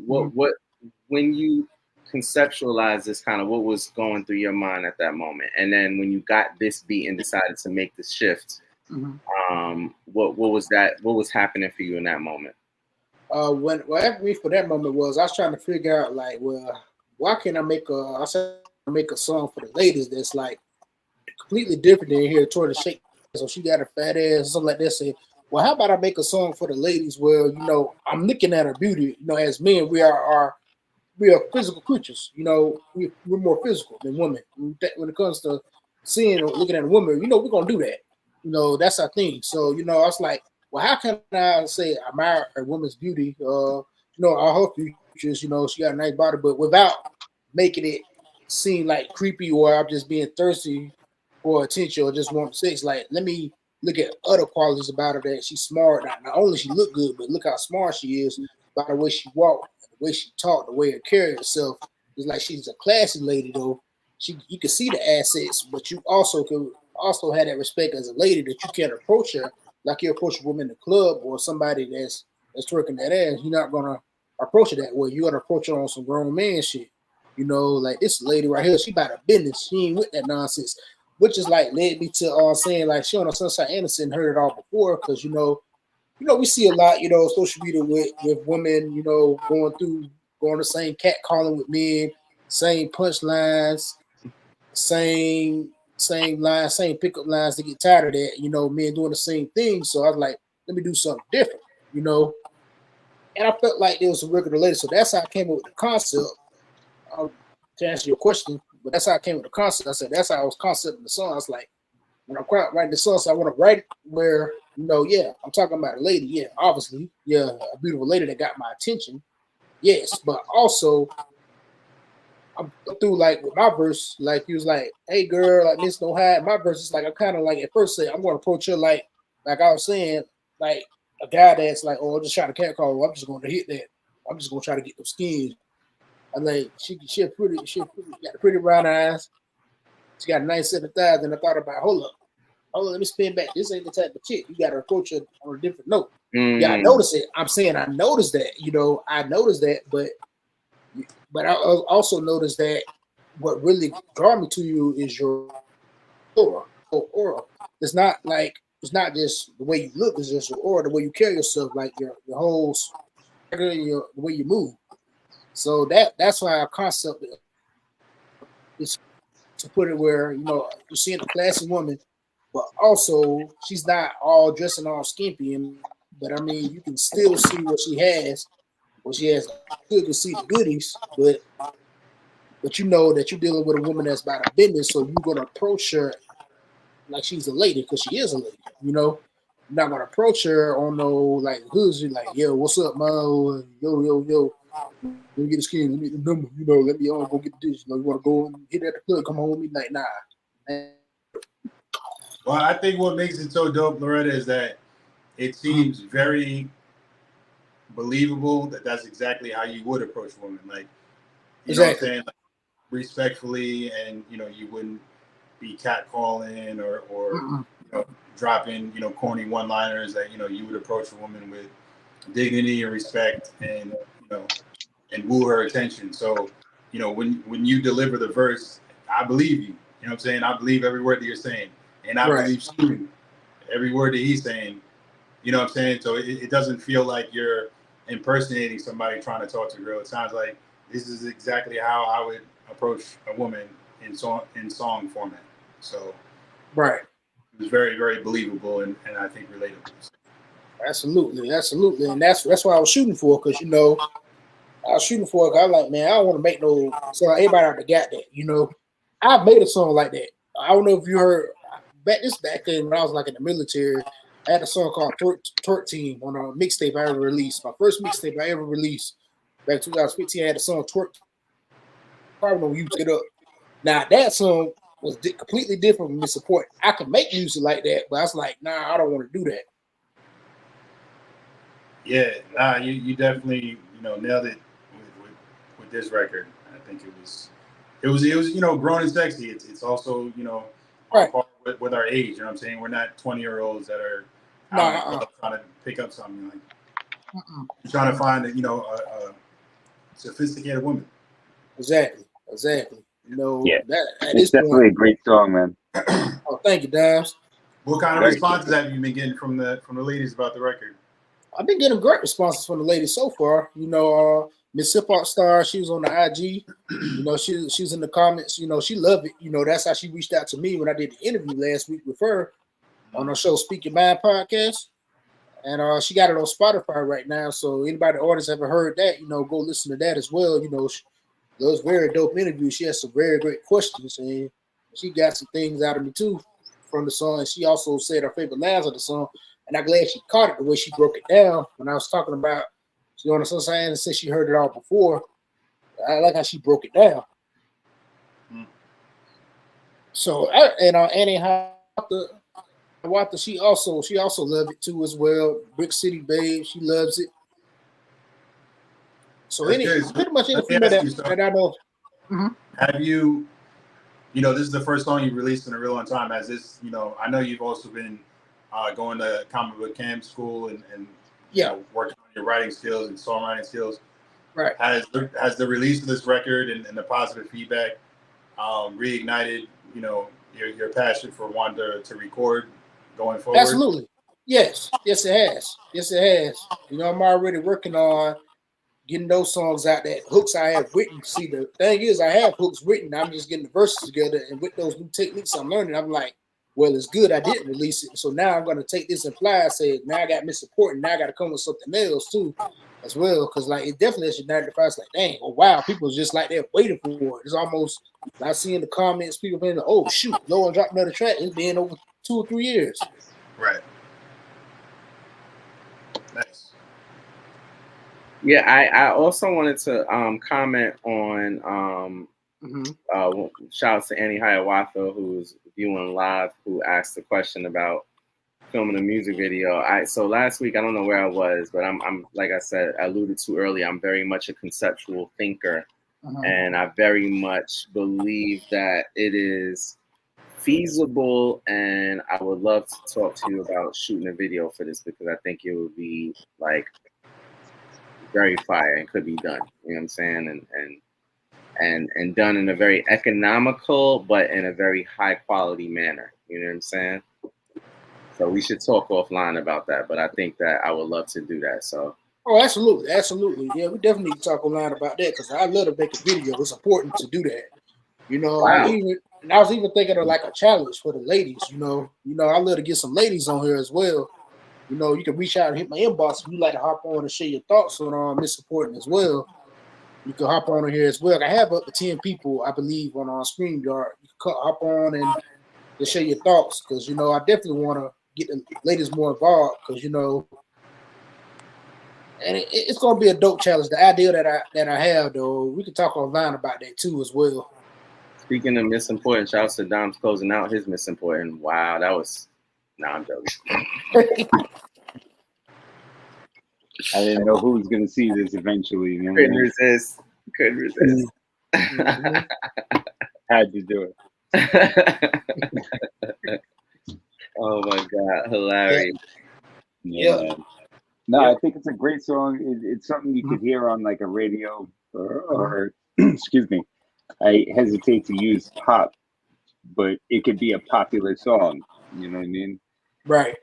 what when you conceptualize this, kind of what was going through your mind at that moment, and then when you got this beat and decided to make the shift, what was that? What was happening for you in that moment? What happened me for that moment was I was trying to figure out like, well, why can't I said make a song for the ladies that's like completely different than here toward the shake. So she got her fat ass or something like that. Say, well, how about I make a song for the ladies where I'm looking at her beauty. As men, we are physical creatures. We're more physical than women. When it comes to seeing or looking at a woman, we're gonna do that. That's our thing. So I was like, well, how can I say I admire a woman's beauty? All her features. She got a nice body, but without making it seem like creepy or I'm just being thirsty for attention or just want sex. Like, let me look at other qualities about her that she's smart. Not only she look good, but look how smart she is by the way she walk, the way she talk, the way her carry herself. It's like she's a classy lady though. You can see the assets, but you also can also have that respect as a lady that you can't approach her like you approach a woman in the club or somebody that's twerking that ass. You're not gonna approach her that way. You're gonna approach her on some grown man shit. Like this lady right here, she about her business. She ain't with that nonsense. Which is like led me to saying like she on a Sunshine Anderson heard it all before because we see a lot social media with women going the same cat calling with men, same punchlines, same lines, same pickup lines to get tired of that. Men doing the same thing. So I was like, let me do something different, and I felt like there was a record related. So that's how I came up with the concept. To answer your question, but that's how I came with the concept. I said that's how I was concepting the song. I was like, when I'm writing the song, so I want to write where I'm talking about a lady, obviously, a beautiful lady that got my attention, yes, but also I'm through like with my verse, like he was like, "Hey girl, like Miss No Hide." My verse is like I kind of like at first say I'm going to approach her like I was saying, like a guy that's like, "Oh, I'm just trying to catcall. I'm just going to hit that. I'm just going to try to get those skins." I like she got pretty brown eyes. She got a nice set of thighs, and I thought about, hold up, let me spin back. This ain't the type of chick. You got to approach her on a different note. Yeah, I noticed it. I'm saying I noticed that. I noticed that, but I also noticed that what really draw me to you is your aura. It's not just the way you look. It's just your aura, the way you carry yourself, like your whole the way you move. So that's why our concept is to put it where you're seeing a classy woman, but also she's not all dressing all skimpy. But I mean, you can still see what she has. What she has, you can see the goodies, but you know that you're dealing with a woman that's about a business, so you're gonna approach her like she's a lady because she is a lady. You're not gonna approach her on no like hoods. You're like, yo, what's up, mo? Yo. Let me get the skin. Let me get the number. Let me go get the dish. You want to go and hit at the club? Come home with me? Like, nah. Well, I think what makes it so dope, Loretta, is that it seems very believable that that's exactly how you would approach a woman. Like, you know what I'm saying? Like, respectfully, and you wouldn't be catcalling or dropping corny one-liners. That you would approach a woman with dignity and respect, and and woo her attention. So, when you deliver the verse, I believe you. You know what I'm saying? I believe every word that you're saying. And I believe Sosoon, every word that he's saying. You know what I'm saying? So it doesn't feel like you're impersonating somebody trying to talk to a girl. It sounds like this is exactly how I would approach a woman in song format. So it was very, very believable and I think relatable. Absolutely. And that's what I was shooting for, because I was shooting for it. I like, man, I don't want to make no song. Everybody already got that. I've made a song like that. I don't know if you heard back then when I was like in the military. I had a song called Twerk Team on a mixtape I ever released. My first mixtape I ever released back in 2015. I had a song Twerk. Probably when you get up. Now that song was completely different from the support. I can make music like that, but I was like, nah, I don't want to do that. Yeah, nah, you definitely nailed it with this record. I think it was it was grown and sexy. It's also Right. with our age. You know what I'm saying? We're not 20-year-olds that are trying to pick up something. Like you're trying to find a sophisticated woman. Exactly. Yeah. That at It's this definitely point. a great song, man. Oh, thank you, Dams. What kind of Very responses have you been getting from the ladies about the record? I've been getting great responses from the ladies so far. Miss Hip Hop Star, she was on the IG. She's in the comments. She loved it. That's how she reached out to me when I did the interview last week with her on her show Speak Your Mind podcast. And she got it on Spotify right now. So anybody in the audience haven't heard that, go listen to that as well. Those very dope interviews. She has some very great questions, and she got some things out of me too from the song. And she also said her favorite lines of the song. And I'm glad she caught it the way she broke it down when I was talking about, she on the sunset and since she heard it all before. I like how she broke it down. So Annie Wata, she also loved it too as well. Brick City Babe, she loves it. So pretty much any female that I know. Mm-hmm. Have you, this is the first song you released in a real long time. Has this, I know you've also been going to comic book camp school and working on your writing skills and songwriting skills. Right. Has the release of this record and the positive feedback reignited, your passion for wanting to record going forward? Absolutely. Yes, it has. I'm already working on getting those songs out, that hooks I have written. See, the thing is, I have hooks written. I'm just getting the verses together, and with those new techniques I'm learning, I'm like, well, it's good I didn't release it. So now I'm going to take this and fly. I said, now I got Miss Important. Now I got to come with something else too, as well. Because like it definitely should magnify. It's like, dang, oh wow, people just like they're waiting for it. It's almost I see in the comments people being like, oh shoot, no one dropped another track. It's been over 2 or 3 years. Right. Nice. Yeah, I also wanted to comment on shout out to Annie Hiawatha, who's viewing live, who asked the question about filming a music video. So last week, I don't know where I was, but I'm like I said, I alluded to earlier, I'm very much a conceptual thinker, and I very much believe that it is feasible, and I would love to talk to you about shooting a video for this because I think it would be like very fire and could be done. You know what I'm saying? And done in a very economical but in a very high quality manner. You know what I'm saying? So we should talk offline about that. But I think that I would love to do that. So absolutely. Yeah, we definitely need to talk online about that because I love to make a video. It's important to do that. Wow. I was even thinking of like a challenge for the ladies. I love to get some ladies on here as well. You can reach out and hit my inbox if you like to hop on and share your thoughts on Miss Important as well. You can hop on here as well. I have up to 10 people, I believe, on our StreamYard. You can hop on and share your thoughts because I definitely want to get the ladies more involved because and it's going to be a dope challenge. The idea that I have though, we can talk online about that too as well. Speaking of Miss Important, shout out to Dom's closing out his Miss Important. Wow, that was. Nah, I'm joking. I didn't know who was going to see this eventually. Couldn't resist. Had to do it. Oh my God, hilarious. Yeah. No, I think it's a great song. It's something you could hear on like a radio or excuse me. I hesitate to use pop, but it could be a popular song. You know what I mean? Right.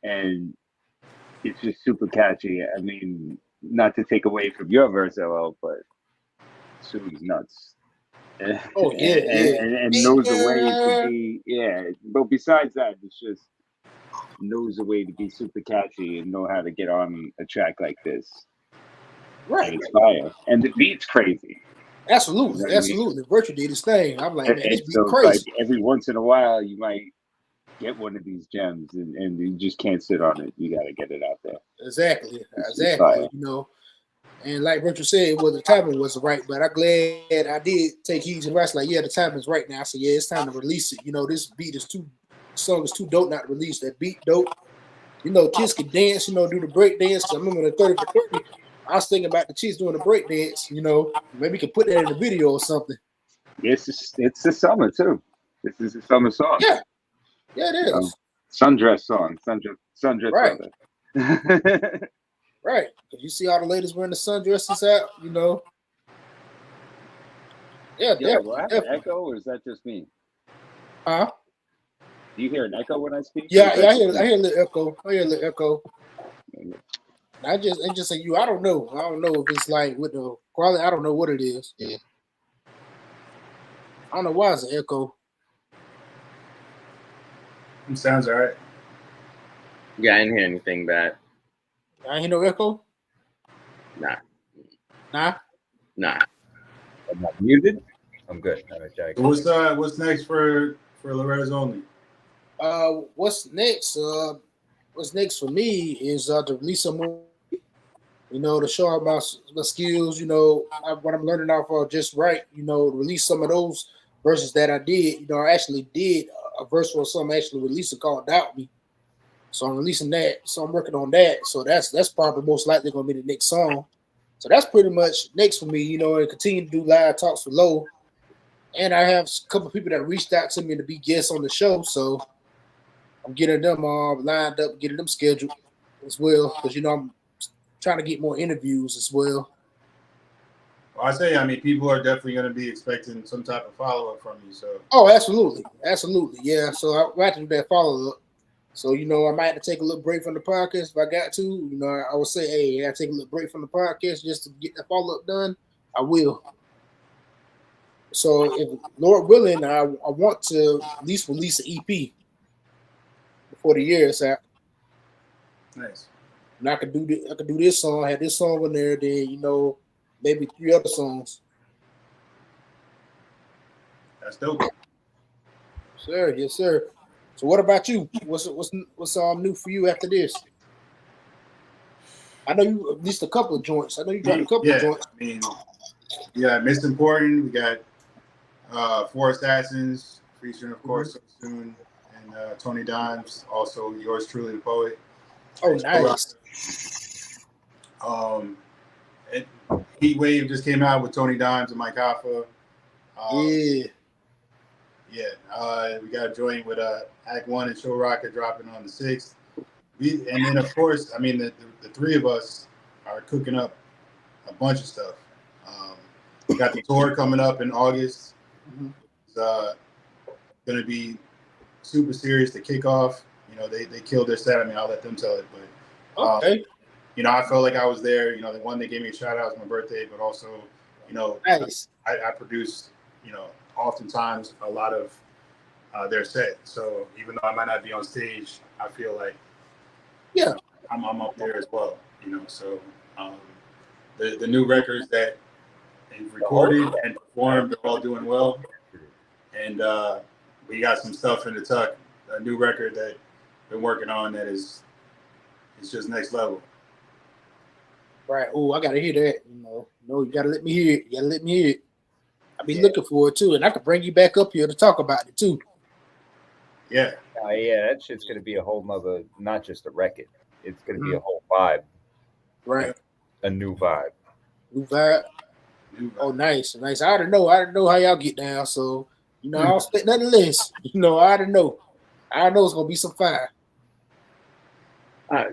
And it's just super catchy. I mean, not to take away from your verse, LL, but Sue's nuts. Oh yeah, and knows a way to be. Yeah, but besides that, it's just knows a way to be super catchy and know how to get on a track like this. Right. And it's fire, and the beat's crazy. Absolutely, you know absolutely. Virtue did his thing. I'm like, man, this beat so crazy. Like every once in a while, you might get one of these gems, and you just can't sit on it. You got to get it out there. Exactly. And like Richard said, the timing wasn't right, but I'm glad I did take heed to the rest. Like, yeah, the timing's right now. So yeah, it's time to release it. This beat is song is too dope not to release. That beat dope. Kids can dance. Do the break dance. I remember the 30 for 30. I was thinking about the chicks doing the break dance. Maybe we could put that in the video or something. It's the summer too. This is a summer song. Yeah, it is. Sundress song. Sundress Right. weather. Right. Because you see all the ladies wearing the sundresses out, you know. Yeah, Well, I have an definitely. echo, or is that just me? Huh? Do you hear an echo when I speak? Yeah, I hear a little echo. I just say you. I don't know. I don't know if it's like with the quality. I don't know what it is. Yeah. I don't know why it's an echo. It sounds all right. Yeah, I didn't hear anything bad. I ain't hear no echo. Nah. I'm not muted. I'm good. What's next for Loretta's Only? What's next? What's next for me is to release some more. You know, to show about the skills. You know, what I'm learning off of Just Right. You know, release some of those verses that I did. You know, I actually did a verse for some actually released called "Doubt Me." So I'm releasing that. So I'm working on that. So that's probably most likely going to be the next song. So that's pretty much next for me, you know, and continue to do live talks with Low. And I have a couple of people that reached out to me to be guests on the show. So I'm getting them lined up, getting them scheduled as well. Because, you know, I'm trying to get more interviews as well. Well, I mean, people are definitely going to be expecting some type of follow-up from you. So. Oh, absolutely. Absolutely. Yeah. So I have to do that follow-up. So, you know, I might have to take a little break from the podcast if I got to. You know, I would say, hey, I take a little break from the podcast just to get that follow-up done. I will. So, if Lord willing, I want to at least release an EP before the year is out. Nice. And I could do this song, have this song in there, then, you know, maybe 3 other songs. That's dope. Sir, yes, sir. So what about you? What's new for you after this? I know you released a couple of joints. I know you dropped a couple of joints. I mean, yeah, Miss Important. We got Four Assassins featuring, of course, Sosoon and Tony Dimes. Also, yours truly, the poet. Oh, nice. Heat Wave just came out with Tony Dimes and Mike Hoffa. Yeah, we got a joint with Act One and Show Rocket dropping on the 6th. And then, of course, I mean, the 3 of us are cooking up a bunch of stuff. We got the tour coming up in August. It's going to be super serious to kick off. You know, they killed their set. I mean, I'll let them tell it. But, okay. You know, I felt like I was there. You know, the one they gave me a shout out was my birthday, but also, you know, nice. I produced, you know, oftentimes a lot of their set. So even though I might not be on stage, I feel like I'm up there as well, you know. So the new records that they've recorded and performed are all doing well. And we got some stuff in the tuck, a new record that we've been working on that is just next level. Right. Oh, I gotta hear that. You know, you gotta let me hear it. I'll be looking for it too, and I can bring you back up here to talk about it too. Yeah. Yeah, that shit's gonna be a whole nother, not just a record. It's gonna be a whole vibe. Right. A new vibe. New vibe. Oh, nice. I already know how y'all get down. So, you know, I don't expect nothing less. You know, I already know it's gonna be some fire.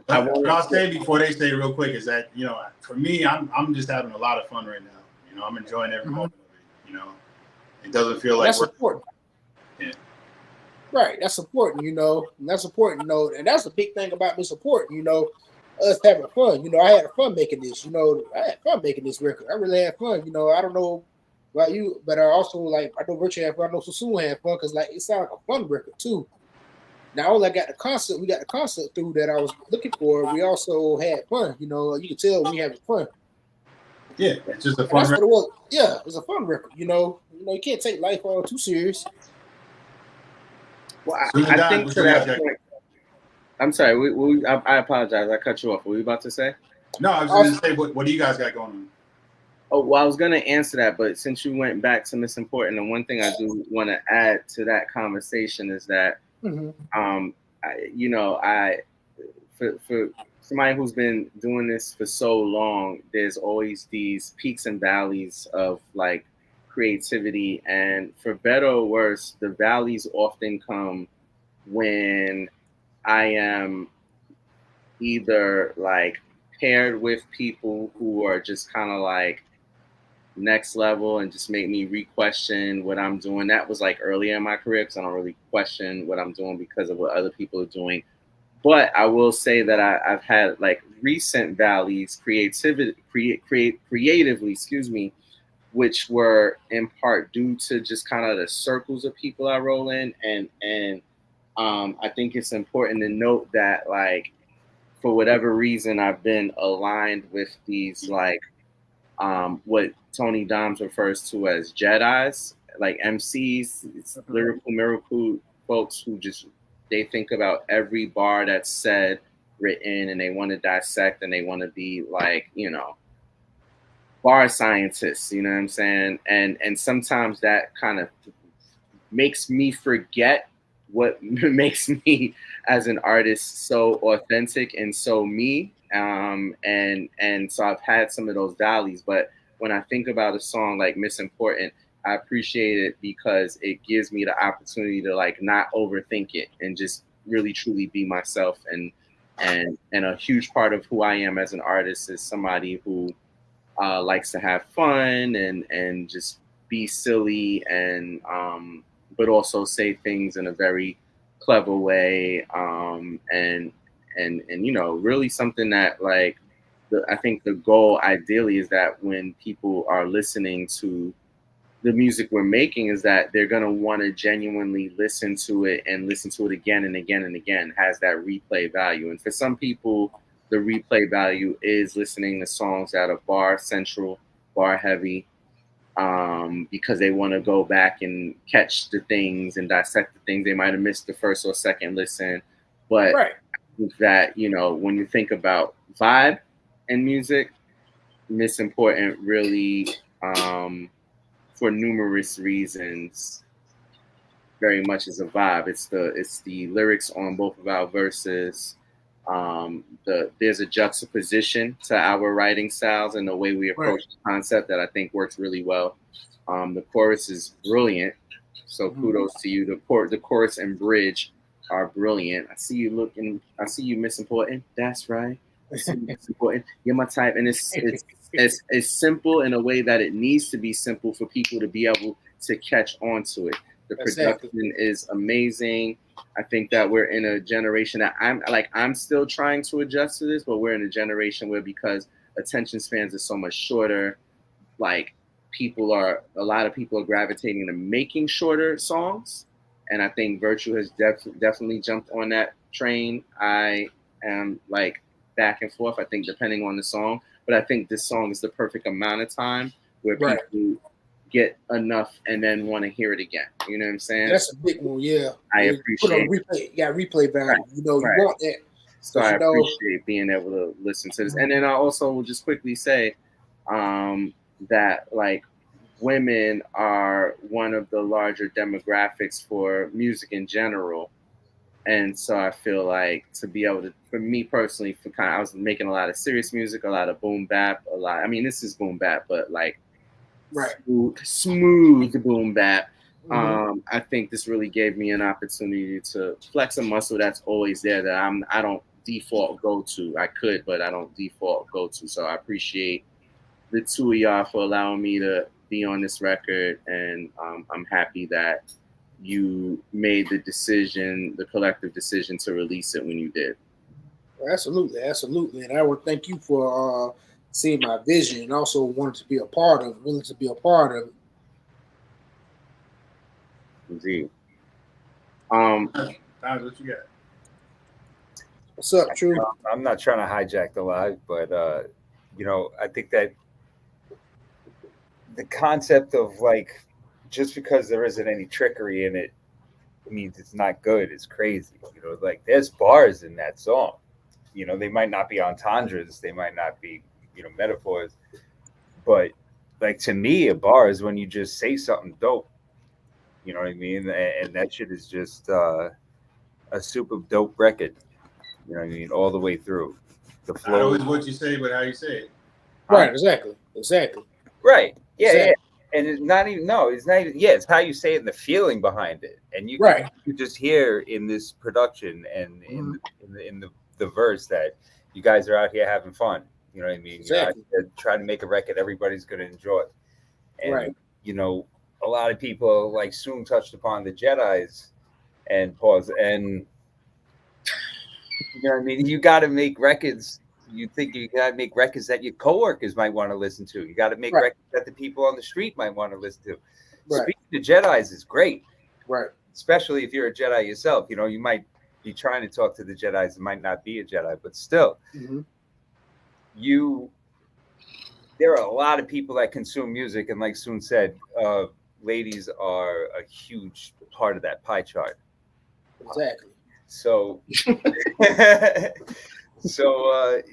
I'll say before they say real quick is that, you know, for me, I'm just having a lot of fun right now. You know, I'm enjoying every moment of it. You know, it doesn't feel like that's important. Yeah. Right, that's important. You know, and that's important. You know, and that's the big thing about me supporting. You know, us having fun. You know, I had fun making this. You know, I had fun making this record. I really had fun. You know, I don't know about you, but I also like I know Richard had fun. I know Sosoon had fun because like it sounded like a fun record too. Not only I got the concept, we got the concept through that I was looking for. We also had fun. You know, you can tell we having fun. Yeah, it's just a fun record. What it was. Yeah, it's a fun record. You know, you can't take life all too serious. Well, I think to that point. I'm sorry. I apologize. I cut you off. What were you about to say? No, I was going to say, what do you guys got going on? Oh, well, I was going to answer that, but since you went back to Miss Important, and one thing I do want to add to that conversation is that, for somebody who's been doing this for so long, there's always these peaks and valleys of like creativity, and for better or worse, the valleys often come when I am either like paired with people who are just kind of like next level and just make me re-question what I'm doing. That was like earlier in my career because I don't really question what I'm doing because of what other people are doing. But I will say that I've had like recent valleys creatively, excuse me, which were in part due to just kind of the circles of people I roll in, and I think it's important to note that like for whatever reason I've been aligned with these like what Tony Doms refers to as Jedis, like MCs, it's lyrical miracle folks who just they think about every bar that's said, written, and they want to dissect and they want to be like, you know, bar scientists, you know what I'm saying? And sometimes that kind of makes me forget what makes me as an artist so authentic and so me. And so I've had some of those valleys, but when I think about a song like Miss Important, I appreciate it because it gives me the opportunity to like not overthink it and just really truly be myself. And a huge part of who I am as an artist is somebody who likes to have fun and just be silly and but also say things in a very clever way and you know really something that like I think the goal ideally is that when people are listening to the music we're making is that they're going to want to genuinely listen to it and listen to it again and again and again. Has that replay value. And for some people, the replay value is listening to songs that are bar central, bar heavy, because they want to go back and catch the things and dissect the things they might have missed the first or second listen. But Right. I think that, you know, when you think about vibe and music, Miss Important really, for numerous reasons, very much is a vibe. It's the lyrics on both of our verses. There's a juxtaposition to our writing styles and the way we approach the concept that I think works really well. The chorus is brilliant, so kudos to you. The chorus and bridge are brilliant. I see you Miss Important. That's right. I see you Miss Important. You're my type, and it's simple in a way that it needs to be simple for people to be able to catch on to it. The production is amazing. I think that we're in a generation that I'm still trying to adjust to this, but we're in a generation where because attention spans are so much shorter, like a lot of people are gravitating to making shorter songs. And I think Virtue has definitely jumped on that train. I am like back and forth, I think, depending on the song. But I think this song is the perfect amount of time where people get enough and then want to hear it again. You know what I'm saying? That's a big one, yeah. I appreciate it. You got replay value. Right. You know, you want that. So I appreciate being able to listen to this. And then I also will just quickly say that like women are one of the larger demographics for music in general. And so I feel like to be able to, for me personally, I was making a lot of serious music, a lot of boom bap, I mean, this is boom bap, but like smooth boom bap. I think this really gave me an opportunity to flex a muscle that's always there that I don't default go to. I could, but I don't default go to. So I appreciate the two of y'all for allowing me to be on this record, and I'm happy that you made the collective decision to release it when you did. Absolutely. And I would thank you for seeing my vision and also wanting to be a part of it, willing to be a part of it. Indeed. What you got? What's up, True? I'm not trying to hijack the live, but you know, I think that the concept of like just because there isn't any trickery in it means it's not good is crazy. You know, like there's bars in that song. You know, they might not be entendres, they might not be, you know, metaphors, but like to me, a bar is when you just say something dope. You know what I mean? And that shit is just a super dope record. You know what I mean? All the way through. The flow. Not always what you say, but how you say it. Right, exactly. Right. Yeah, exactly. And it's not even yeah, it's how you say it and the feeling behind it. And you can just hear in this production and in the verse that you guys are out here having fun. You know what I mean? Exactly. You're out here trying to make a record everybody's gonna enjoy. And you know, a lot of people like Soon touched upon the Jedis and pause. And you know what I mean? You gotta make records. You think you gotta make records that your coworkers might want to listen to. You gotta make records that the people on the street might want to listen to. Speaking to Jedis is great. Right. Especially if you're a Jedi yourself. You know, you might be trying to talk to the Jedis and might not be a Jedi, but still, there are a lot of people that consume music, and like Soon said, ladies are a huge part of that pie chart. Exactly. So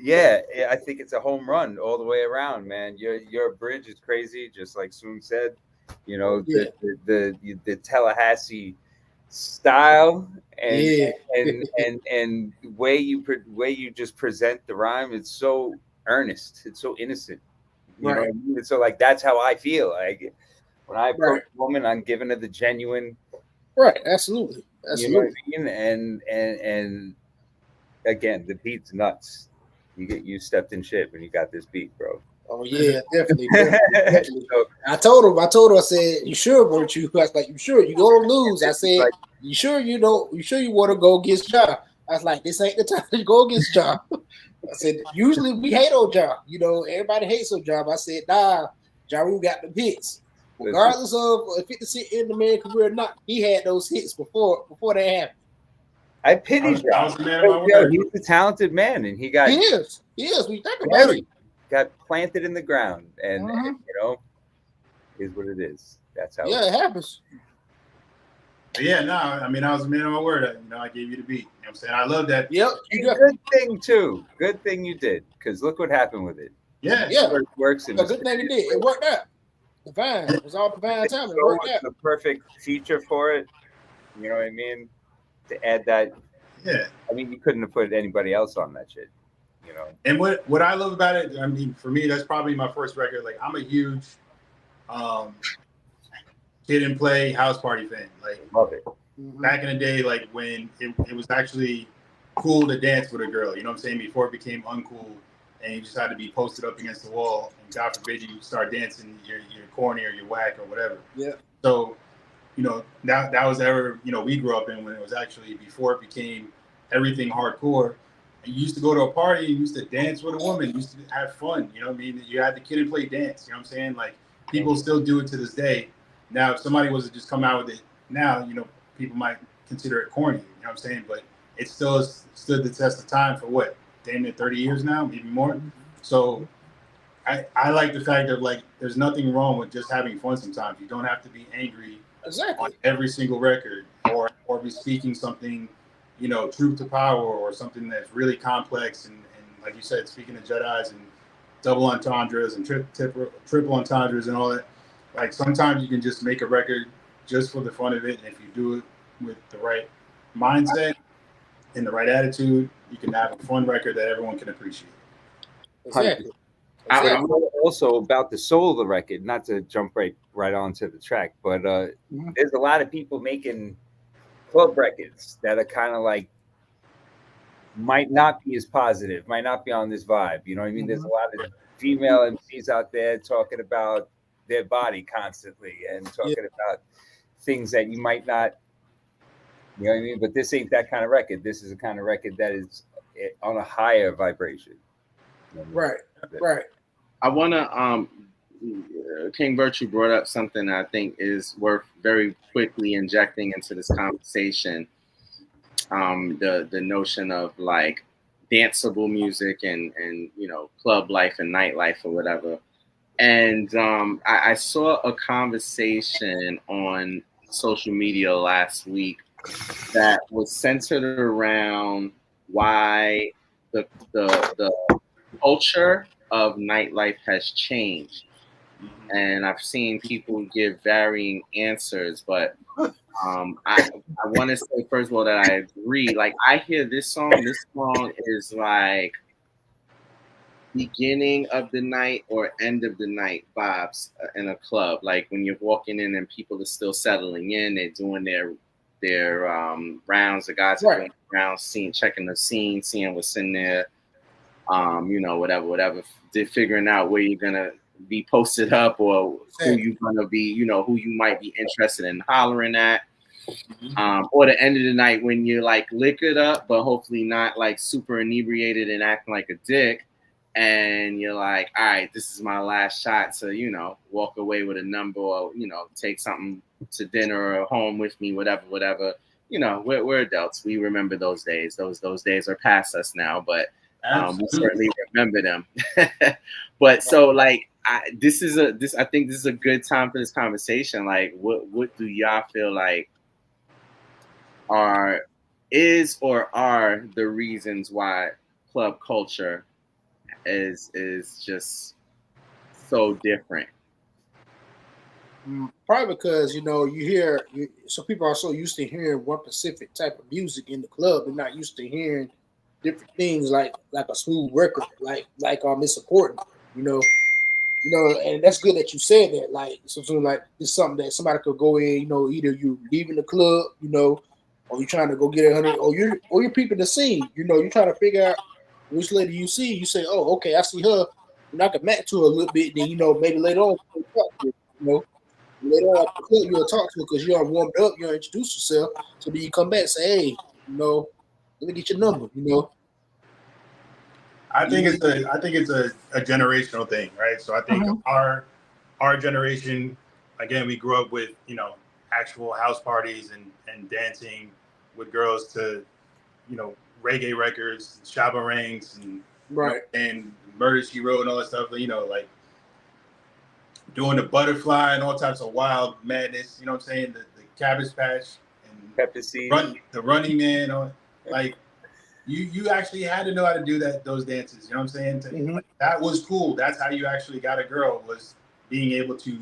yeah, I think it's a home run all the way around, man. Your bridge is crazy, just like Soon said. You know, the Tallahassee style and way you just present the rhyme. It's so earnest. It's so innocent. You know what I mean? So like that's how I feel. Like when I approach a woman, I'm giving her the genuine. Right. Absolutely. You know what I mean? And again, the beat's nuts. You stepped in shit when you got this beat, bro. Oh yeah, definitely. I told her, I said, "You sure, weren't you?" I was like, "You sure? You gonna lose?" I said, "You sure you don't? You sure you want to go against Ja?" I was like, "This ain't the time to go against Ja." I said, "Usually we hate on Ja. You know, everybody hates on Ja." But I said, "Nah, Ja Rule got the hits, regardless of if 50 Cent in the man career or not. He had those hits before that happened." I pity Ja. He's a talented man, and he is. We think about it. Got planted in the ground, and you know, is what it is. That's how. Yeah, it happens. Yeah, no, I mean, I was a man of my word. You know, I gave you the beat. You know what I'm saying? I love that. Yep. Good thing too. Good thing you did, because look what happened with it. Yeah. It works. A good thing it did. It worked out. Divine. It was all divine time. It worked out. The perfect feature for it. You know what I mean? To add that. Yeah. I mean, you couldn't have put anybody else on that shit. You know. And what I love about it, I mean, for me, that's probably my first record. Like, I'm a huge Kid and Play house party fan. Like, love it. Back in the day, like when it was actually cool to dance with a girl, you know what I'm saying? Before it became uncool and you just had to be posted up against the wall, and God forbid you start dancing, you're corny or you're whack or whatever. Yeah. So, you know, that was ever, you know, we grew up in when it was actually before it became everything hardcore. And you used to go to a party, you used to dance with a woman, you used to have fun, you know what I mean? You had the Kid and Play dance, you know what I'm saying? Like, people still do it to this day. Now, if somebody was to just come out with it now, you know, people might consider it corny, you know what I'm saying? But it still has stood the test of time for what, damn near 30 years now, maybe more. So I like the fact that, like, there's nothing wrong with just having fun sometimes. You don't have to be angry on every single record or be speaking something, you know, truth to power or something that's really complex. And like you said, speaking of Jedis and double entendres and triple entendres and all that, like sometimes you can just make a record just for the fun of it. And if you do it with the right mindset and the right attitude, you can have a fun record that everyone can appreciate. Exactly. Also about the soul of the record, not to jump right onto the track, but there's a lot of people making club records that are kind of like might not be as positive, might not be on this vibe. You know what I mean? There's a lot of female MCs out there talking about their body constantly and talking about things that you might not, you know what I mean? But this ain't that kind of record. This is a kind of record that is on a higher vibration. You know what I mean? Right. I want to, King Virtue brought up something I think is worth very quickly injecting into this conversation. The notion of like danceable music and you know, club life and nightlife or whatever. And I saw a conversation on social media last week that was centered around why the culture of nightlife has changed. And I've seen people give varying answers, but I want to say first of all that I agree. Like, I hear this song is like beginning of the night or end of the night vibes in a club. Like when you're walking in and people are still settling in, they're doing their rounds. The guys are doing rounds, checking the scene, seeing what's in there. Whatever. They're figuring out where you're gonna be posted up or who you're gonna be, who you might be interested in hollering at. Or the end of the night when you're like liquored up, but hopefully not like super inebriated and acting like a dick. And you're like, all right, this is my last shot to, walk away with a number or, take something to dinner or home with me, whatever. We're adults. We remember those days. Those days are past us now, but we certainly remember them. But so like, I think this is a good time for this conversation. Like, what do y'all feel like are the reasons why club culture is just so different? Probably because so people are so used to hearing one specific type of music in the club. They're not used to hearing different things like a smooth record, like it's important, and that's good that you said that. Like so like it's something that somebody could go in, either you leaving the club, or you're trying to go get 100, or you're peeping the scene, you're trying to figure out which lady you see. You say, oh, okay, I see her. I can match to her a little bit. Then maybe later on, later on after the club, you'll talk to her because you don't warmed up. You don't introduce yourself. So then you come back and say, hey, let me get your number. I think it's a generational thing, right? So I think our generation, again, we grew up with actual house parties and dancing with girls to reggae records, Shabba Ranks, and and Murder She Wrote and all that stuff. Like doing the butterfly and all types of wild madness. You know what I'm saying? The Cabbage Patch and Pepper Seed, the Running Man. Like you actually had to know how to do those dances. You know what I'm saying? Like, that was cool. That's how you actually got a girl, was being able to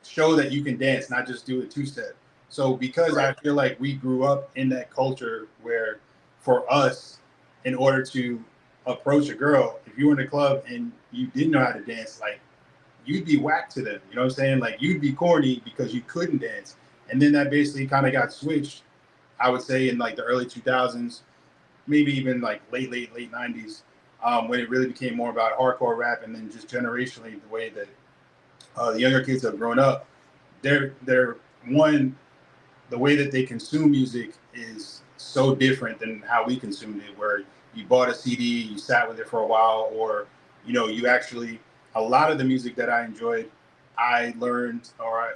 show that you can dance, not just do a two-step. So because I feel like we grew up in that culture where for us, in order to approach a girl, if you were in a club and you didn't know how to dance, like you'd be whacked to them. You know what I'm saying? Like you'd be corny because you couldn't dance. And then that basically kind of got switched, I would say, in like the early 2000s, maybe even like late 90s, when it really became more about hardcore rap. And then just generationally, the way that the younger kids have grown up, the way that they consume music is so different than how we consumed it, where you bought a CD, you sat with it for a while, or you actually, a lot of the music that I enjoyed, I learned or I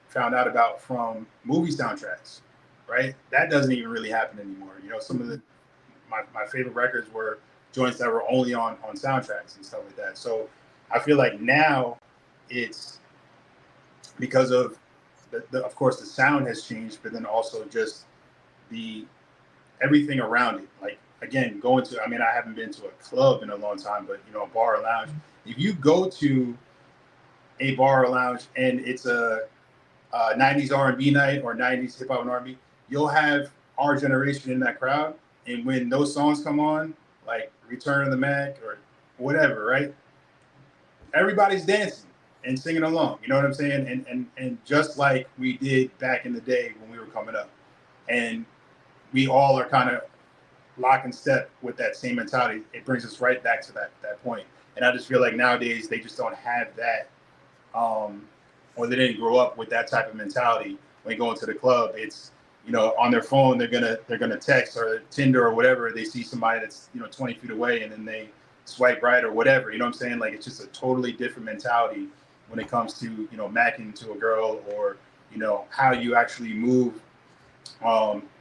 found out about from movie soundtracks, right? That doesn't even really happen anymore. Some of my favorite records were joints that were only on soundtracks and stuff like that. So I feel like now it's because of of course the sound has changed, but then also just everything around it. Like again, I haven't been to a club in a long time, but a bar or lounge. If you go to a bar or lounge and it's a 90s R&B night or 90s hip hop and R&B, you'll have our generation in that crowd. And when those songs come on, like Return of the Mac or whatever, right? Everybody's dancing and singing along. You know what I'm saying? And just like we did back in the day when we were coming up. And we all are kind of lock and step with that same mentality. It brings us right back to that point. And I just feel like nowadays they just don't have that, or they didn't grow up with that type of mentality. When they go into the club, it's on their phone they're gonna text or Tinder or whatever. They see somebody that's 20 feet away and then they swipe right or whatever. You know what I'm saying? Like it's just a totally different mentality when it comes to macking to a girl, or how you actually move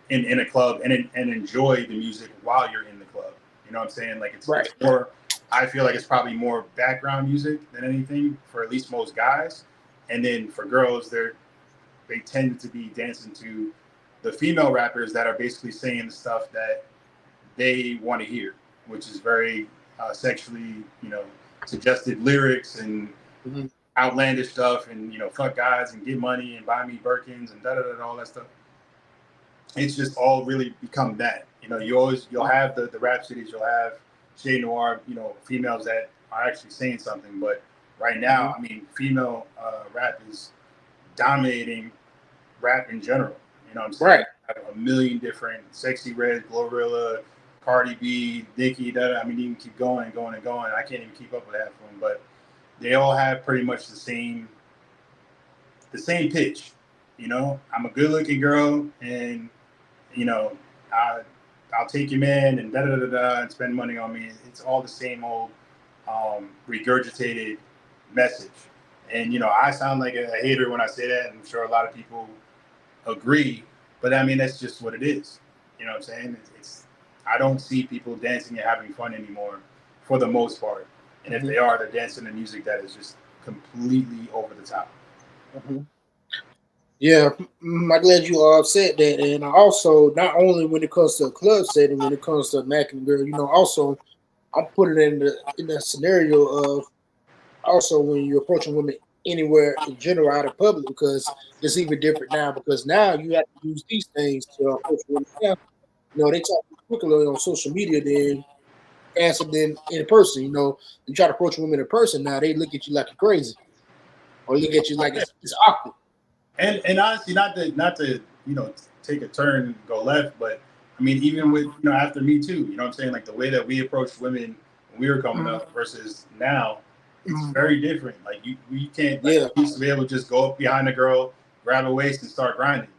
in a club and enjoy the music while you're in the club. You know what I'm saying? Like it's more. I feel like it's probably more background music than anything for at least most guys. And then for girls, they tend to be dancing to the female rappers that are basically saying the stuff that they want to hear, which is very sexually, suggested lyrics and outlandish stuff, and fuck guys and get money and buy me Birkins and all that stuff. It's just all really become that. You'll have the rhapsodies, you'll have Shade Noir, females that are actually saying something. But right now, I mean, female rap is dominating rap in general. You know what I'm saying? Right. I have a million different Sexy Red, Glorilla, Cardi B, Nicki. I mean, you can keep going and going and going. I can't even keep up with half of them, but they all have pretty much the same pitch. I'm a good-looking girl, and I'll take your man and da da da da and spend money on me. It's all the same old regurgitated message. And I sound like a hater when I say that, and I'm sure a lot of people agree. But I mean, that's just what it is. You know what I'm saying? I don't see people dancing and having fun anymore, for the most part. And if they are, they're dancing to music that is just completely over the top. Yeah, I'm glad you all said that. And also, not only when it comes to a club setting, when it comes to Mac and Girl, also I'm putting it in the scenario of also when you're approaching women anywhere in general out of public, because it's even different now, because now you have to use these things to approach women. Now, they talk quickly on social media than answer than in person. You try to approach women in person now, they look at you like you're crazy, or look at you like it's awkward. And honestly, not to take a turn and go left, but I mean, even with after Me Too, you know what I'm saying? Like the way that we approached women when we were coming up versus now, it's very different. Like you can't you used to be able to just go up behind a girl, grab a waist, and start grinding.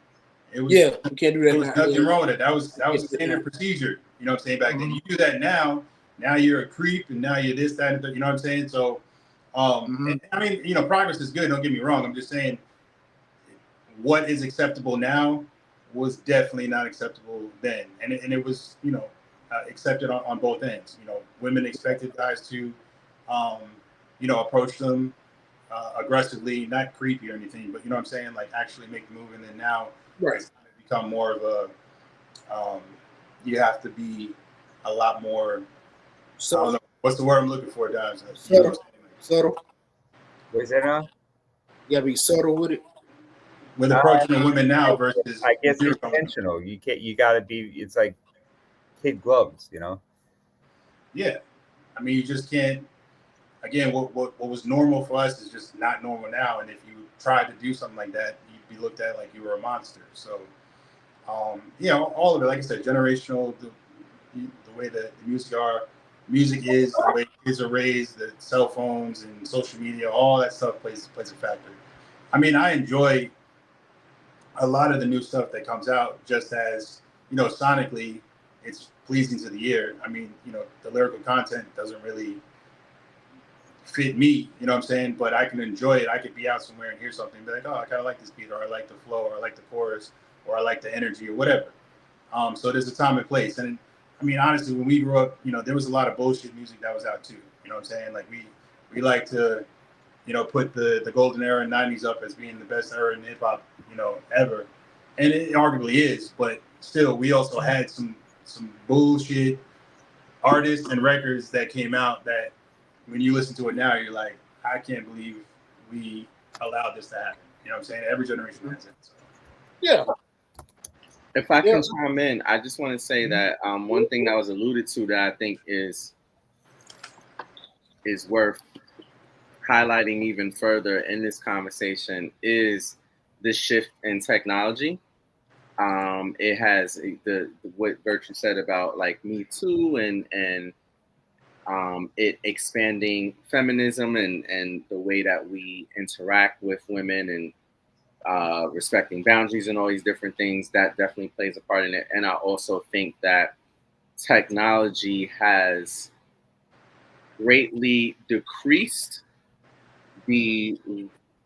You can't do that. There was nothing wrong with it. That was standard procedure. You know what I'm saying? Back then, you do that now. Now you're a creep, and now you're this, that, and you know what I'm saying? So, and, I mean, progress is good. Don't get me wrong. I'm just saying, what is acceptable now was definitely not acceptable then, and it was accepted on both ends. Women expected guys to approach them aggressively, not creepy or anything, but you know what I'm saying, like actually make the move. And then now it's kind of become more of a you have to be a lot more subtle. What's the word I'm looking for, guys? Subtle. What is that now? You gotta be subtle with it. With approaching the women now versus, I guess, intentional. You gotta be. It's like kid gloves, Yeah, I mean, you just can't. Again, what was normal for us is just not normal now. And if you tried to do something like that, you'd be looked at like you were a monster. So, all of it, like I said, generational, the way that the music is, the way kids are raised, the cell phones and social media, all that stuff plays a factor. I mean, I enjoy a lot of the new stuff that comes out, just as sonically it's pleasing to the ear. I mean, the lyrical content doesn't really fit me, you know what I'm saying? But I can enjoy it. I could be out somewhere and hear something and be like, oh, I kind of like this beat, or I like the flow, or I like the chorus, or I like the energy, or whatever. So there's a time and place. And I mean, honestly, when we grew up, there was a lot of bullshit music that was out too. You know what I'm saying? Like we like to put the golden era in 90s up as being the best era in hip hop, ever. And it arguably is, but still, we also had some bullshit artists and records that came out that when you listen to it now, you're like, I can't believe we allowed this to happen. You know what I'm saying? Every generation has it. So. Yeah. If I can chime in, I just want to say that one thing that was alluded to that I think is worth highlighting even further in this conversation is the shift in technology. It has the what Virtue said about like Me Too and it expanding feminism and the way that we interact with women and respecting boundaries and all these different things. That definitely plays a part in it. And I also think that technology has greatly decreased the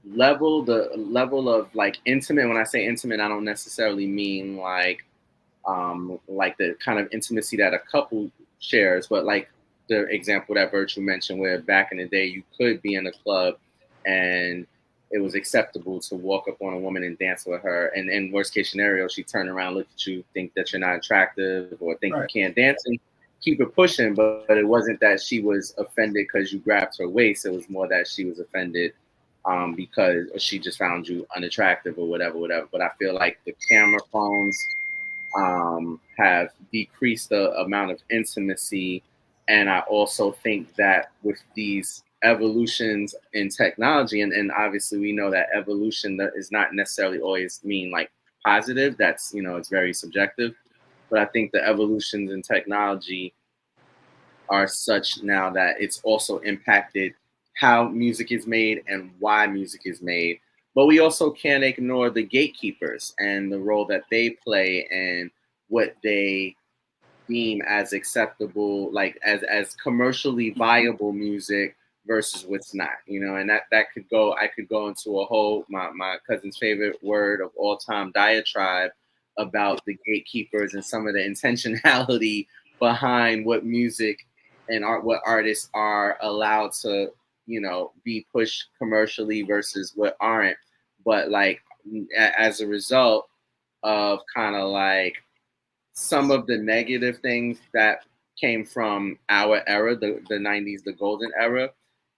level of like intimate. When I say intimate, I don't necessarily mean like the kind of intimacy that a couple shares, but like the example that Virtue mentioned, where back in the day you could be in a club and it was acceptable to walk up on a woman and dance with her, and in worst case scenario, she turn around, look at you, think that you're not attractive, or think you can't dance, and keep it pushing. But it wasn't that she was offended because you grabbed her waist. It was more that she was offended because she just found you unattractive or whatever. But I feel like the camera phones have decreased the amount of intimacy And I also think that with these evolutions in technology, and obviously we know that evolution is not necessarily always mean like positive. That's, it's very subjective. But I think the evolutions in technology are such now that it's also impacted how music is made and why music is made. But we also can't ignore the gatekeepers and the role that they play and what they deem as acceptable, like as commercially viable music versus what's not, and that could go, I could go into a whole, my cousin's favorite word of all time, diatribe about the gatekeepers and some of the intentionality behind what music and art, what artists are allowed to, be pushed commercially versus what aren't. But like, as a result of kind of like some of the negative things that came from our era, the 90s, the golden era,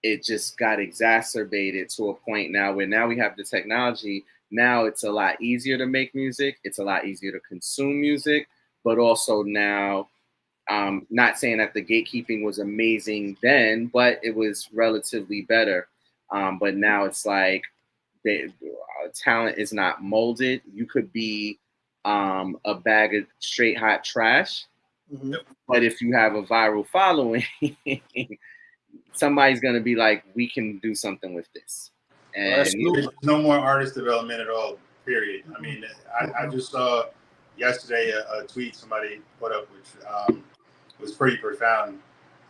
it just got exacerbated to a point now where now we have the technology. Now it's a lot easier to make music. It's a lot easier to consume music, but also now, not saying that the gatekeeping was amazing then, but it was relatively better. But now it's like talent is not molded. You could be a bag of straight hot trash, but if you have a viral following, somebody's gonna be like, we can do something with this. And there's no more artist development at all, period. I mean, I just saw yesterday a tweet somebody put up, which was pretty profound.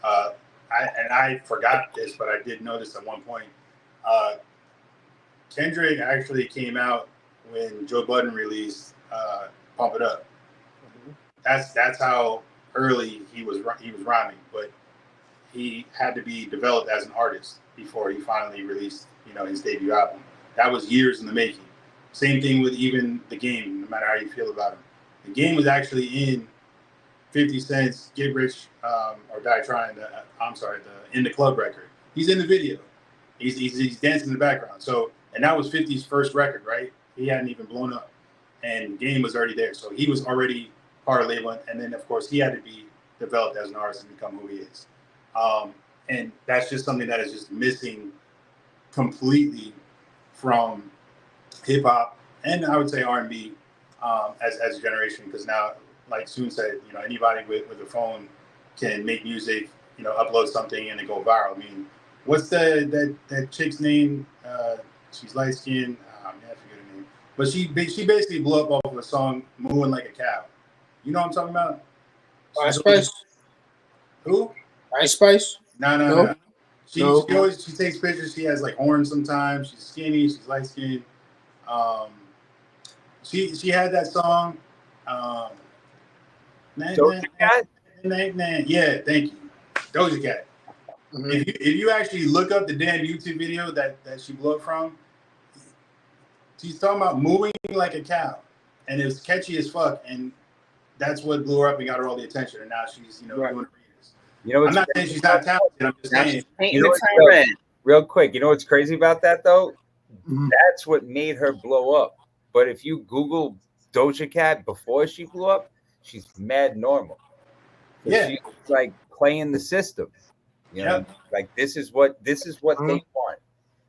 I forgot this, but I did notice at one point, Kendrick actually came out when Joe Budden released Pump It Up. That's how early he was rhyming, but he had to be developed as an artist before he finally released, his debut album. That was years in the making. Same thing with even The Game, no matter how you feel about him. The Game was actually in 50 Cent's Get Rich or Die Trying, the In the Club record. He's in the video. He's dancing in the background. So, and that was 50's first record, right? He hadn't even blown up. And Game was already there. So he was already part of the label. And then, of course, he had to be developed as an artist and become who he is. And that's just something that is just missing completely from hip hop and I would say R&B as a generation. Because now, like Soon said, anybody with a phone can make music, upload something and it go viral. I mean, what's that chick's name? She's light skinned. I forget her name. But she basically blew up off of a song "Mooing Like a Cow." You know what I'm talking about? Ice Spice. Who? Ice Spice. No. She takes pictures. She has like horns sometimes. She's skinny. She's light skinned. She had that song. Doja Cat? Yeah, thank you. Doja Cat. Mm-hmm. If you actually look up the damn YouTube video that she blew up from, she's talking about moving like a cow, and it was catchy as fuck, and that's what blew her up and got her all the attention. And now she's doing arenas. I'm not saying she's not talented. I'm just saying. Real quick, what's crazy about that though? Mm-hmm. That's what made her blow up. But if you Google Doja Cat before she blew up, she's mad normal. Yeah, she's like playing the system. Like this is what they want.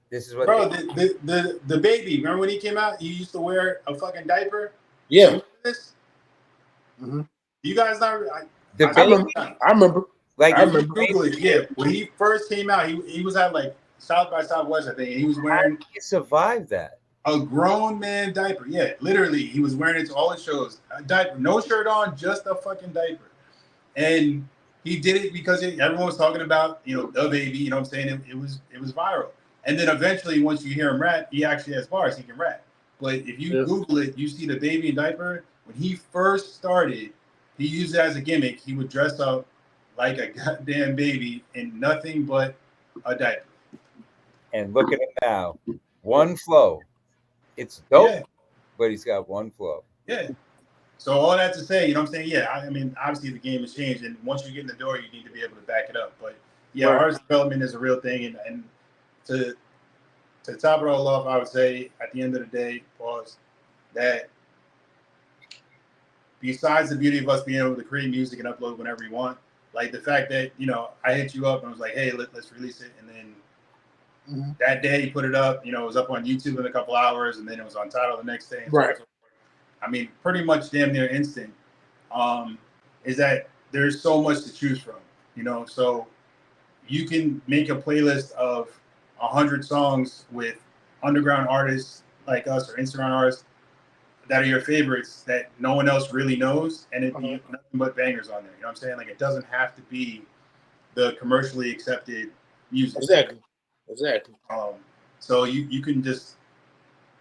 This is what. Bro, the baby. Remember when he came out? He used to wear a fucking diaper. Yeah. Mm-hmm. You guys not? I remember. Like I remember. Google it. Yeah, when he first came out, he was at like South by Southwest, I think. And he was wearing. How did he survive that? A grown man diaper. Yeah, literally, he was wearing it to all his shows. A diaper, no shirt on, just a fucking diaper. And he did it because everyone was talking about, the baby. You know what I'm saying? It was viral. And then eventually, once you hear him rap, he actually has bars. He can rap. But if you Google it, you see the baby in diaper. When he first started, he used it as a gimmick. He would dress up like a goddamn baby in nothing but a diaper. And look at him now. One flow. It's dope, but he's got one flow. Yeah. So all that to say, what I'm saying? Yeah, I mean, obviously the game has changed, and once you get in the door, you need to be able to back it up. But artist development is a real thing, and to top it all off, I would say at the end of the day, that besides the beauty of us being able to create music and upload whenever we want, Like the fact that, you know, I hit you up and was like, hey, let's release it. And then that day you put it up, you know, it was up on YouTube in a couple hours, and then it was on Tidal the next day. And right. so I mean, pretty much damn near instant. Is that there's so much to choose from, you know? So you can make a playlist of 100 songs with underground artists like us or Instagram artists that are your favorites that no one else really knows, and it'd be nothing but bangers on there. You know what I'm saying? Like, it doesn't have to be the commercially accepted music. Exactly. So you can just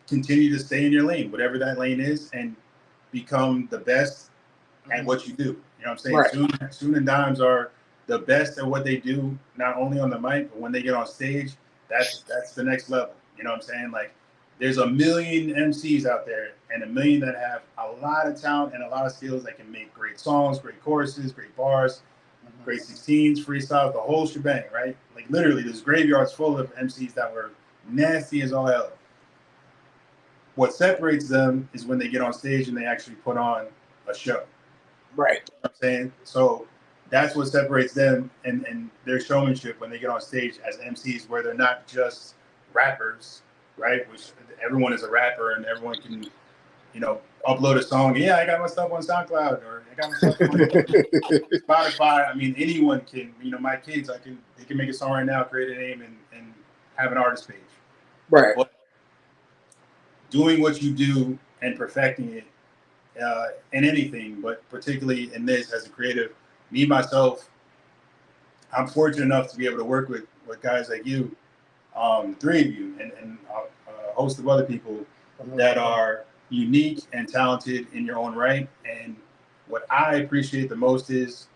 continue to stay in your lane, whatever that lane is, and become the best at what you do. You know what I'm saying? Right. Sosoon and Dimes are the best at what they do, not only on the mic, but when they get on stage, that's the next level. You know what I'm saying? Like, there's a million MCs out there and a million that have a lot of talent and a lot of skills that can make great songs, great choruses, great bars, great 16s, freestyle, the whole shebang, right? Like, literally, there's graveyards full of MCs that were nasty as all hell. What separates them is when they get on stage and they actually put on a show. Right. You know what I'm saying? So that's what separates them and their showmanship when they get on stage as MCs, where they're not just rappers, right? Which everyone is a rapper and everyone can, you know, upload a song. Yeah, I got my stuff on SoundCloud, or I got my stuff on Spotify. I mean, anyone can, you know, my kids, they can make a song right now, create a name, and have an artist page. Right. But doing what you do and perfecting it in anything, but particularly in this as a creative, me, myself, I'm fortunate enough to be able to work with guys like you, three of you, and a host of other people that are unique and talented in your own right. And what I appreciate the most is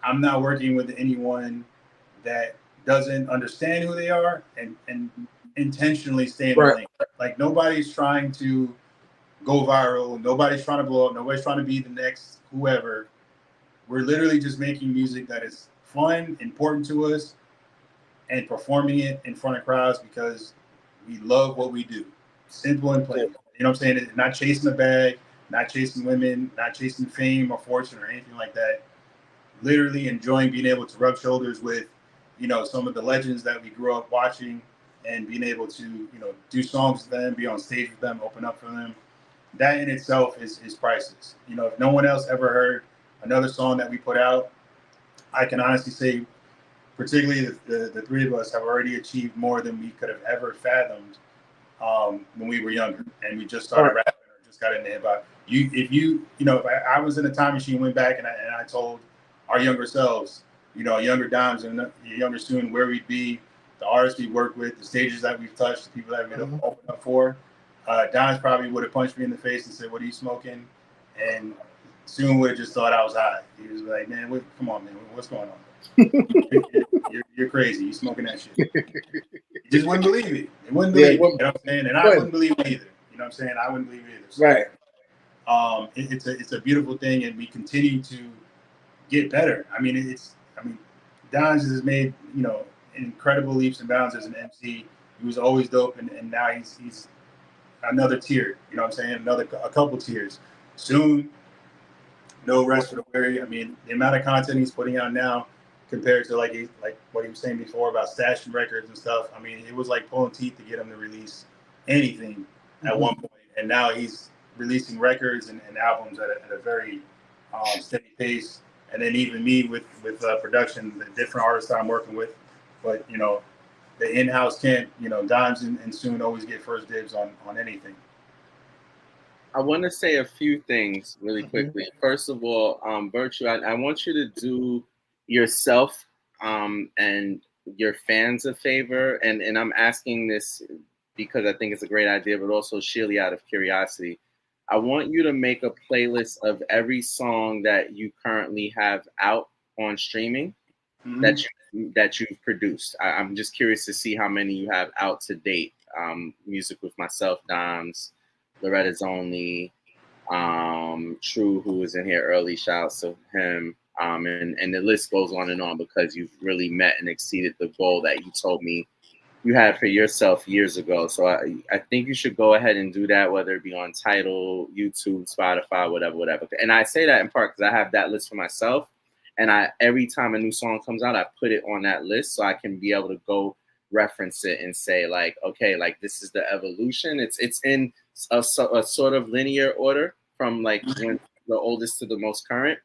I'm not working with anyone that doesn't understand who they are and intentionally stay in the lane. Like, nobody's trying to go viral. Nobody's trying to blow up. Nobody's trying to be the next whoever. We're literally just making music that is fun, important to us, and performing it in front of crowds because we love what we do. Simple and plain. You know what I'm saying? Not chasing a bag, not chasing women, not chasing fame or fortune or anything like that. Literally enjoying being able to rub shoulders with, you know, some of the legends that we grew up watching, and being able to, you know, do songs with them, be on stage with them, open up for them. That in itself is priceless. You know, if no one else ever heard another song that we put out, I can honestly say, particularly the three of us have already achieved more than we could have ever fathomed when we were younger, and we just started rapping or just got into hip hop. If I was in a time machine, went back and I told our younger selves, you know, younger Dimes and younger Sosoon, where we'd be, the artists we work with, the stages that we've touched, the people that we've opened up for, Dimes probably would have punched me in the face and said, "What are you smoking?" And Sosoon would have just thought I was high. He was like, "Man, come on, man, what's going on? You're crazy. You smoking that shit." He just wouldn't believe me. He wouldn't believe me. You know what I'm saying? And I wouldn't believe it either. You know what I'm saying? I wouldn't believe it either. So, it's a beautiful thing, and we continue to get better. I mean, Dimes has made, you know, incredible leaps and bounds as an MC. He was always dope, and now he's another tier. You know what I'm saying? A couple tiers. Soon, no rest for the weary. I mean, the amount of content he's putting out now, compared to like what he was saying before about stashing records and stuff. I mean, it was like pulling teeth to get him to release anything at one point, and now he's releasing records and albums at a very steady pace. And then even me with production, the different artists I'm working with, but you know, the in-house camp, you know, Dimes and Soon always get first dibs on anything. I want to say a few things really quickly. First of all, Virtue, I want you to do yourself and your fans a favor, and I'm asking this because I think it's a great idea, but also sheerly out of curiosity. I want you to make a playlist of every song that you currently have out on streaming that you've produced. I'm just curious to see how many you have out to date. Music with myself, Dimes, Loretta's Only, True, who was in here early, shouts to him. And the list goes on and on because you've really met and exceeded the goal that you told me you had for yourself years ago. So I think you should go ahead and do that, whether it be on Tidal, YouTube, Spotify, whatever. And I say that in part because I have that list for myself. And every time a new song comes out, I put it on that list so I can be able to go reference it and say like, okay, like this is the evolution. It's in a sort of linear order from like when the oldest to the most current.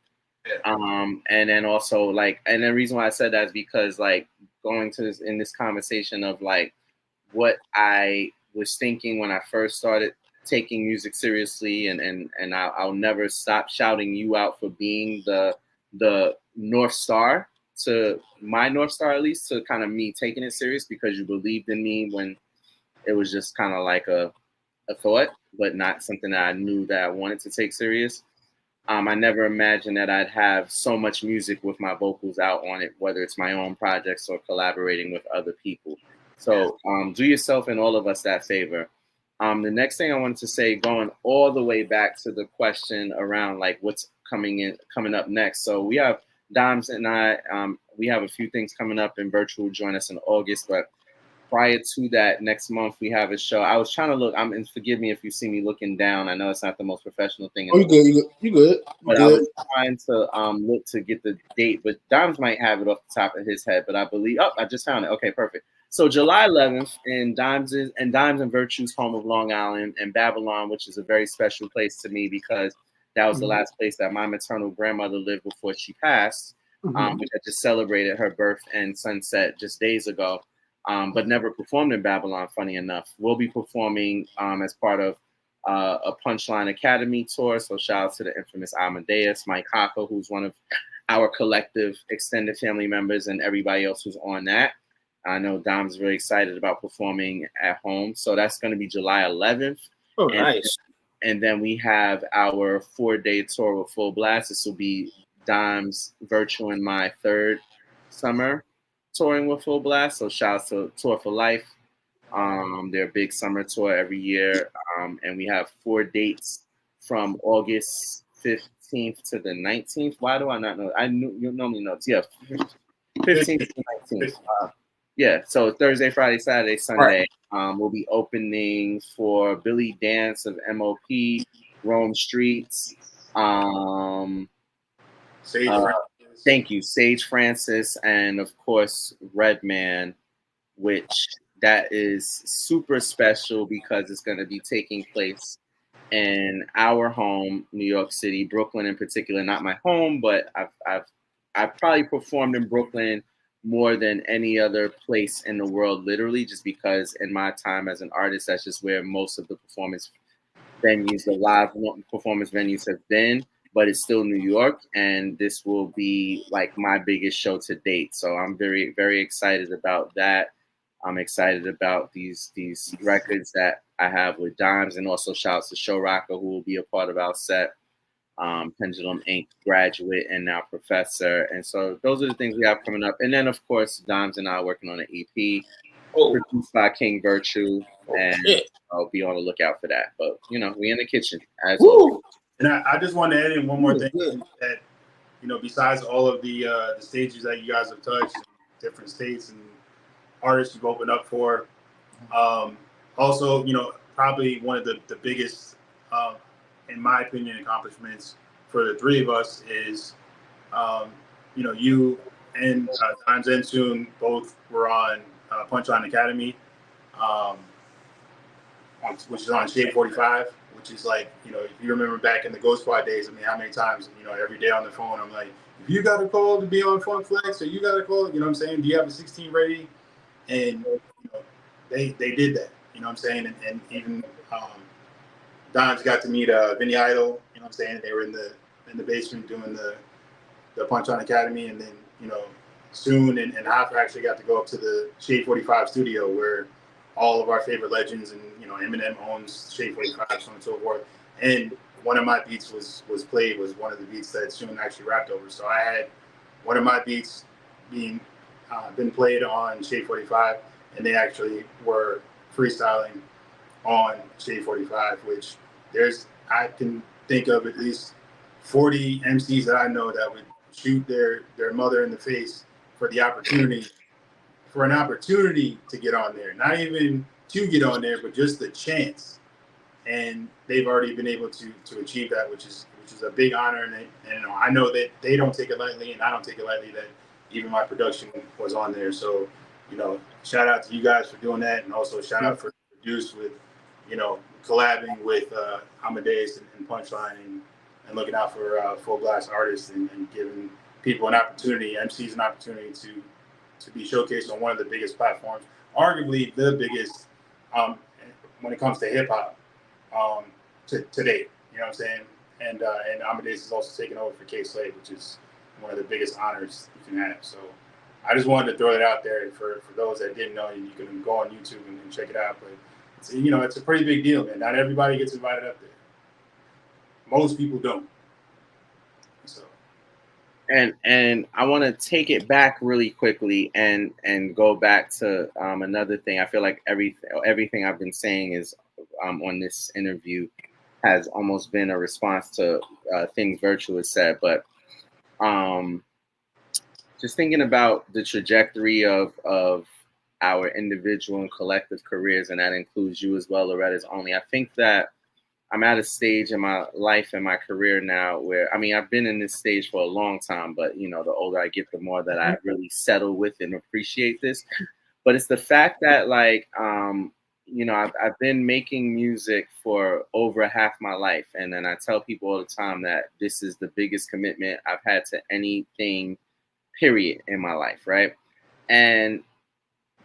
And then also like, and the reason why I said that is because like going to this conversation of like what I was thinking when I first started taking music seriously, and I'll never stop shouting you out for being the North Star to my North Star, at least to kind of me taking it serious because you believed in me when it was just kind of like a thought, but not something that I knew that I wanted to take serious. I never imagined that I'd have so much music with my vocals out on it, whether it's my own projects or collaborating with other people. So do yourself and all of us that favor. The next thing I wanted to say, going all the way back to the question around like what's coming up next. So we have Dimes and I, we have a few things coming up in virtual. Join us in August, but prior to that, next month we have a show. I was trying to look. And forgive me if you see me looking down. I know it's not the most professional thing. You good? You good? But I was trying to look to get the date. But Dimes might have it off the top of his head. But I believe. Oh, I just found it. Okay, perfect. So July 11th in Dimes and Virtue's home of Long Island and Babylon, which is a very special place to me because that was the last place that my maternal grandmother lived before she passed. Which I just celebrated her birth and sunset just days ago. But never performed in Babylon, funny enough. We'll be performing as part of a Punchline Academy tour. So shout out to the infamous Amadeus, Mike Haka, who's one of our collective extended family members, and everybody else who's on that. I know Dom's really excited about performing at home. So that's going to be July 11th. Oh, nice. And then we have our 4-day tour with Full Blast. This will be Dom's Virtual and my third summer touring with Full Blast. So shout out to Tour for Life. They're a big summer tour every year. And we have 4 dates from August 15th to the 19th. Why do I not know? I knew you normally know. Yeah, 15th to the 19th. Yeah, so Thursday, Friday, Saturday, Sunday. Right. We'll be opening for Billy Dance of MOP, Rome Streets. Thank you, Sage Francis, and of course Redman, which that is super special because it's going to be taking place in our home, New York City, Brooklyn in particular. Not my home, but I've probably performed in Brooklyn more than any other place in the world, literally, just because in my time as an artist, that's just where most of the performance venues, the live performance venues have been. But it's still New York, and this will be like my biggest show to date. So I'm very, very excited about that. I'm excited about these records that I have with Dimes, and also shouts to Show Rocker, who will be a part of our set, Pendulum Inc. graduate and now professor. And so those are the things we have coming up. And then, of course, Dimes and I are working on an EP produced by King Virtue, and I'll be on the lookout for that. But, you know, we in the kitchen as well. And I just want to add in one more thing that, you know, besides all of the stages that you guys have touched, different states and artists you've opened up for, also, you know, probably one of the biggest, in my opinion, accomplishments for the three of us is, you know, you and Dimes and Soon both were on Punchline Academy, which is on Shade 45. Which is like, you know, if you remember back in the Ghost Squad days, I mean, how many times, you know, every day on the phone, I'm like, if you got a call to be on Funk Flex, or you got a call, you know what I'm saying? Do you have a 16 ready? And, you know, they did that, you know what I'm saying? And even Dimes got to meet Vinny Idol, you know what I'm saying? They were in the basement doing the Punchline Academy. And then, you know, Soon and Hopper actually got to go up to the Shade 45 studio where all of our favorite legends, and you know, Eminem owns Shade 45, so on and so forth. And one of my beats was one of the beats that Soon actually rapped over. So I had one of my beats being been played on Shade 45, and they actually were freestyling on Shade 45. Which I can think of at least 40 MCs that I know that would shoot their mother in the face for the opportunity. For an opportunity to get on there, not even to get on there, but just the chance. And they've already been able to achieve that, which which is a big honor. And you know, I know that they don't take it lightly, and I don't take it lightly that even my production was on there. So, you know, shout out to you guys for doing that, and also shout out for Produce with, you know, collabing with Amadeus and Punchline and looking out for full blast artists and giving people an opportunity, MCs an opportunity to be showcased on one of the biggest platforms, arguably the biggest when it comes to hip hop to date. You know what I'm saying? And Amadeus is also taking over for K Slade, which is one of the biggest honors you can have. So I just wanted to throw it out there for those that didn't know. You can go on YouTube and check it out. But it's, you know, it's a pretty big deal, man. Not everybody gets invited up there. Most people don't. So. And I want to take it back really quickly and go back to another thing. I feel like everything I've been saying is on this interview has almost been a response to things Virtue has said, but just thinking about the trajectory of our individual and collective careers, and that includes you as well, Loretta's Only. I think that I'm at a stage in my life and my career now where, I mean, I've been in this stage for a long time, but, you know, the older I get, the more that I really settle with and appreciate this. But it's the fact that, like, you know, I've been making music for over half my life. And then I tell people all the time that this is the biggest commitment I've had to anything, period, in my life, right?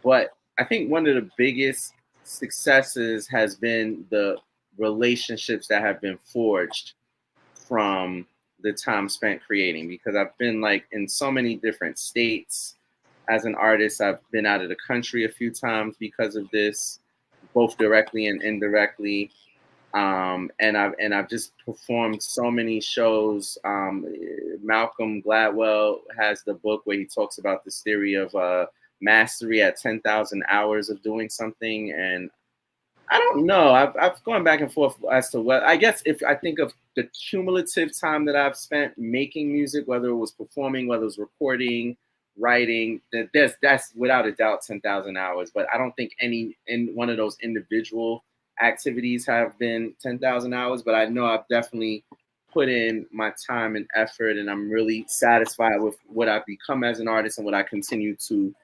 But I think one of the biggest successes has been the relationships that have been forged from the time spent creating, because I've been like in so many different states as an artist. I've been out of the country a few times because of this, both directly and indirectly. And I've just performed so many shows. Malcolm Gladwell has the book where he talks about this theory of mastery at 10,000 hours of doing something. And I don't know. I've gone back and forth as to what, I guess if I think of the cumulative time that I've spent making music, whether it was performing, whether it was recording, writing, that's without a doubt 10,000 hours. But I don't think any in one of those individual activities have been 10,000 hours. But I know I've definitely put in my time and effort, and I'm really satisfied with what I've become as an artist and what I continue to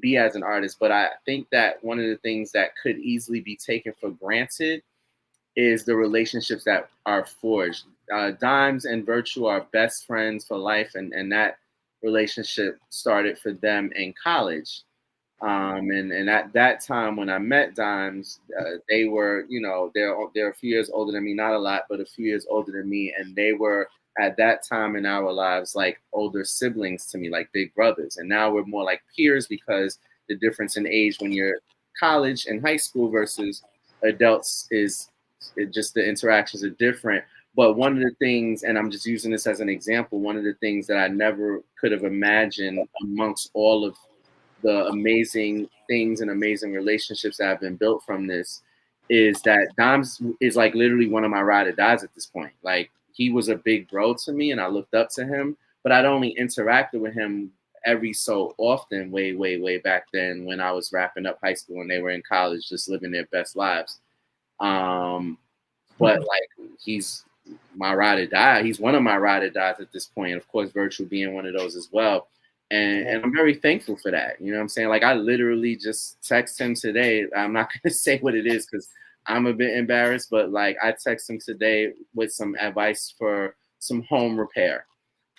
be as an artist. But I think that one of the things that could easily be taken for granted is the relationships that are forged. Dimes and Virtue are best friends for life, and that relationship started for them in college. And at that time when I met Dimes, they were, you know, they're a few years older than me, not a lot, but a few years older than me, and they were at that time in our lives like older siblings to me, like big brothers. And now we're more like peers because the difference in age when you're college and high school versus adults is just the interactions are different. But one of the things, and I'm just using this as an example, one of the things that I never could have imagined amongst all of the amazing things and amazing relationships that have been built from this is that Dimes is like literally one of my ride or dies at this point. Like, he was a big bro to me and I looked up to him, but I'd only interacted with him every so often way back then when I was wrapping up high school and they were in college just living their best lives. But like, he's my ride or die. He's one of my ride or dies at this point. And of course, Virtue being one of those as well. And I'm very thankful for that. You know what I'm saying? Like, I literally just text him today. I'm not going to say what it is because I'm a bit embarrassed, but like, I text him today with some advice for some home repair.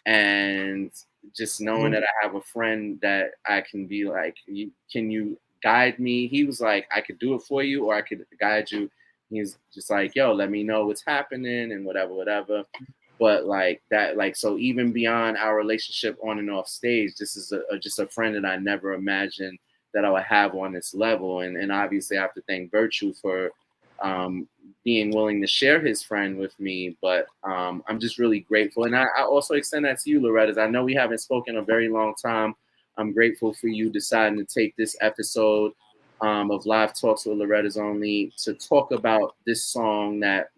And just knowing that I have a friend that I can be like, can you guide me? He was like, I could do it for you or I could guide you. He's just like, yo, let me know what's happening and whatever. But like that, like, so even beyond our relationship on and off stage, this is just a friend that I never imagined that I would have on this level. And obviously I have to thank Virtue for being willing to share his friend with me. But I'm just really grateful. And I also extend that to you, Loretta. I know we haven't spoken a very long time. I'm grateful for you deciding to take this episode of Live Talks with Loretta's Only to talk about this song that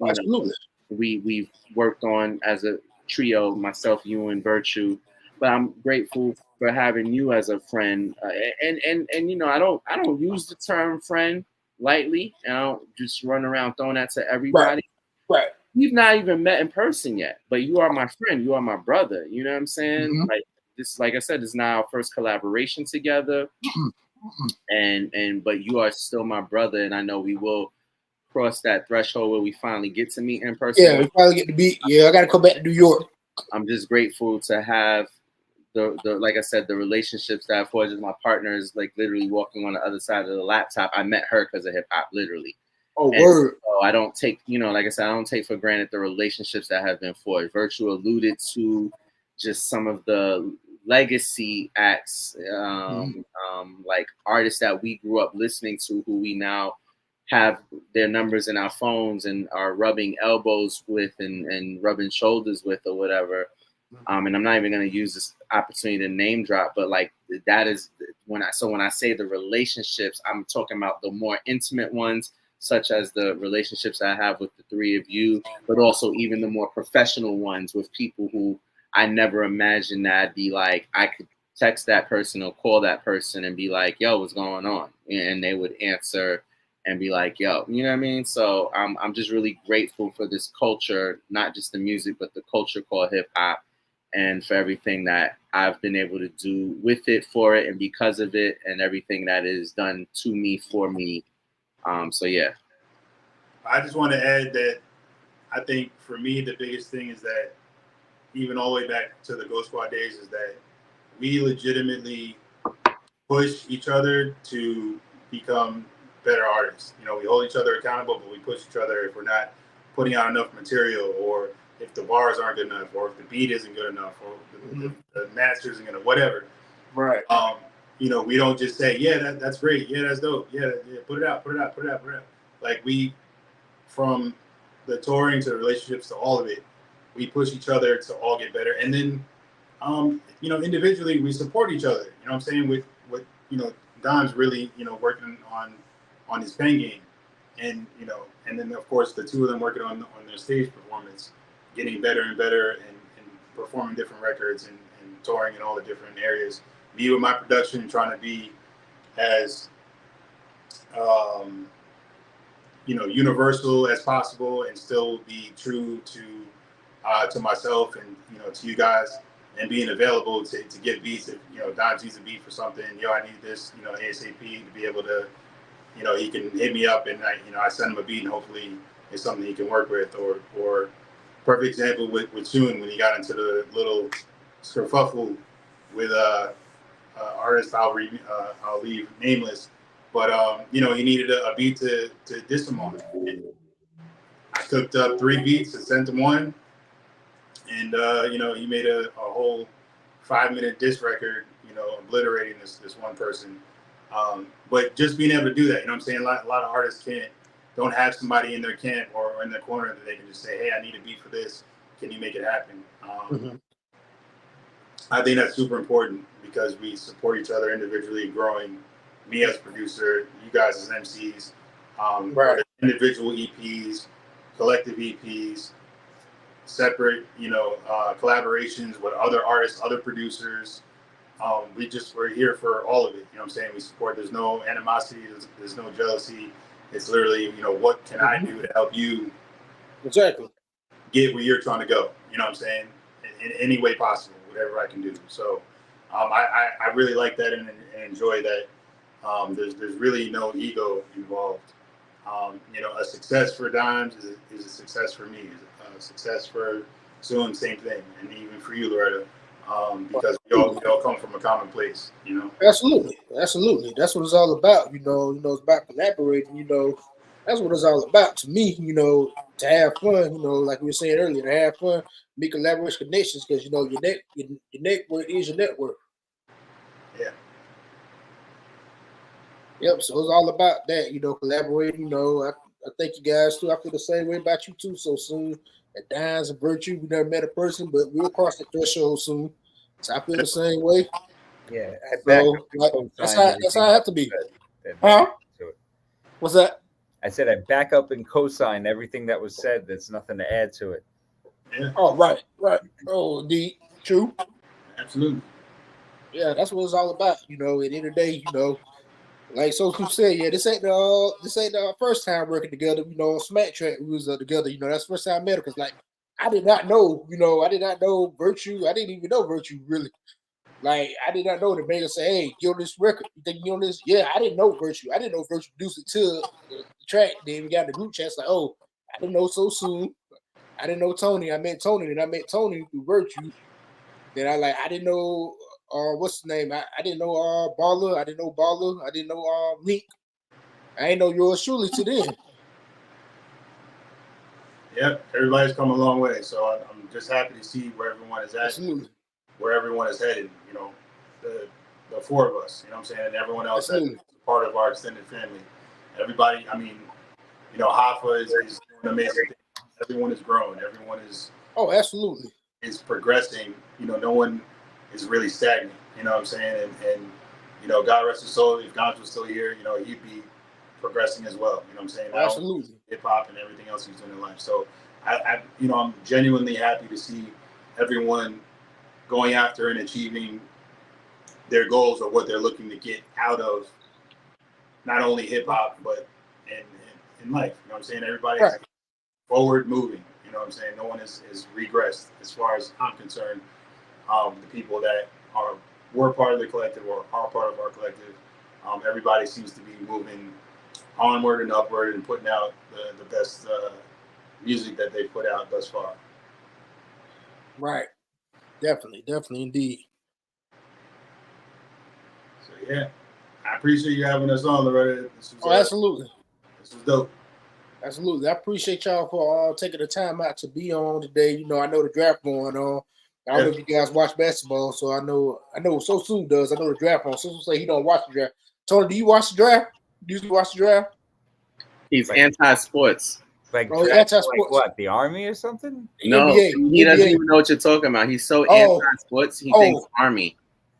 we've worked on as a trio, myself, you, and Virtue. But I'm grateful for having you as a friend. And you know, I don't use the term friend lightly. And I don't just run around throwing that to everybody. Right. we've not even met in person yet, but you are my friend, you are my brother. You know what I'm saying? Mhm. Like this, like I said, is now our first collaboration together, and but you are still my brother, and I know we will cross that threshold where we finally get to meet in person. Yeah, we finally get to be. Yeah, I got to come back to New York. I'm just grateful to have the like I said, the relationships that I forged with my partners, like literally walking on the other side of the laptop. I met her because of hip hop, literally. Oh, And word. so I don't take, like I said, I don't take for granted the relationships that have been forged. Virtue alluded to just some of the legacy acts, like artists that we grew up listening to, who we now have their numbers in our phones and are rubbing elbows with and rubbing shoulders with or whatever. And I'm not even going to use this opportunity to name drop, but like that is when I say the relationships, I'm talking about the more intimate ones, such as the relationships I have with the three of you, but also even the more professional ones with people who I never imagined that I'd be like, I could text that person or call that person and be like, yo, what's going on? And they would answer and be like, yo, you know what I mean? So I'm just really grateful for this culture, not just the music, but the culture called hip hop, and for everything that I've been able to do with it, for it, and because of it, and everything that is done to me, for me. So yeah. I just want to add that I think for me, the biggest thing is that even all the way back to the Ghost Squad days is that we legitimately push each other to become better artists. We hold each other accountable, but we push each other if we're not putting out enough material, or if the bars aren't good enough, or if the beat isn't good enough, or the master isn't good enough, whatever. Right. We don't just say, yeah, that's great. Yeah, that's dope. Yeah, put it out. Like from the touring to the relationships to all of it, we push each other to all get better. And then, individually we support each other. You know what I'm saying? With Don's really, working on his pen game, and and then of course the two of them working on their stage performance, getting better and better, and performing different records and touring in all the different areas. Me with my production, trying to be as universal as possible, and still be true to myself and to you guys, and being available to get beats. If Don needs a beat for something, I need this, ASAP, to be able to, he can hit me up, and I send him a beat, and hopefully it's something he can work with. Or perfect example with Sosoon, when he got into the little kerfuffle with artist I'll leave nameless, but he needed a beat to diss him on. I cooked up 3 beats and sent him one, and he made a whole 5-minute diss record, obliterating this one person. But just being able to do that, what I'm saying, a lot of artists don't have somebody in their camp or in their corner that they can just say, hey, I need a beat for this. Can you make it happen? I think that's super important, because we support each other individually, growing. Me as producer, you guys as MCs, Right. individual EPs, collective EPs, separate, collaborations with other artists, other producers. We're here for all of it. You know what I'm saying? We support. There's no animosity. There's no jealousy. It's literally, what can I do to help you Exactly get where you're trying to go? You know what I'm saying? In any way possible, whatever I can do. So I really like that and enjoy that. There's really no ego involved. A success for Dimes is a success for me. A success for Sosoon, same thing, and even for you, Loretta, because we all come from a common place. Absolutely. That's what it's all about. It's about collaborating. That's what it's all about to me. To have fun. Like we were saying earlier, to have fun, make collaboration connections, because your network is your network. Yeah. Yep. So it's all about that. Collaborating. I think you guys too. I feel the same way about you too. Sosoon, at Dimes and Virtue, we never met a person, but we'll cross the threshold soon. So I feel the same way. Yeah, So that's how I have to be. Huh? What's that? I said I back up and co-sign everything that was said. There's nothing to add to it. Yeah. Oh, right. Oh, indeed, true. Absolutely. Yeah, that's what it's all about. At the end of the day, Like Sosoon said, yeah, this ain't the first time working together. You know, on Smack Track we was together. You know, that's the first time I met her because like I did not know. You know, I did not know Virtue. I didn't even know Virtue really. Like I did not know that made her say, "Hey, get on this record." You think you on this? Yeah, I didn't know Virtue. I didn't know Virtue produced it to the track. Then we got in the group chats like, "Oh, I didn't know Sosoon. I didn't know Tony. I met Tony, and I met Tony through Virtue. Then I didn't know what's his name? I didn't know Baller. I didn't know Baller. I didn't know Link. I ain't know yours truly to then. Yep, everybody's come a long way. So I'm just happy to see where everyone is at, Absolutely. where everyone is headed. You know, the four of us. You know what I'm saying, and everyone else that's part of our extended family. Everybody. I mean, you know, Hoffa is doing amazing things. Everyone is growing. Everyone is. Oh, absolutely. Is progressing. You know, no one is really stagnant. You know what I'm saying? And you know, God rest his soul. If Gons was still here, you know, he'd be progressing as well. You know what I'm saying? Absolutely. Hip hop and everything else he's doing in life. So you know, I'm genuinely happy to see everyone going after and achieving their goals or what they're looking to get out of not only hip hop but in life. You know what I'm saying? Everybody's forward moving. You know what I'm saying? No one is regressed as far as I'm concerned. The people that were part of the collective or are part of our collective, everybody seems to be moving onward and upward and putting out the best music that they've put out thus far. Right. Definitely indeed. So yeah, I appreciate you having us on, Loretta. Absolutely. This was dope. Absolutely. I appreciate y'all for taking the time out to be on today. You know, I know the draft going on. I don't know if you guys watch basketball, so I know Sosoon does. I know the draft on. Sosoon say he don't watch the draft. Tony, do you watch the draft? Do you watch the draft? He's anti-sports. Like, anti-sports. Like what? The Army or something? No, he doesn't even know what you're talking about. He's so anti-sports. He thinks Army.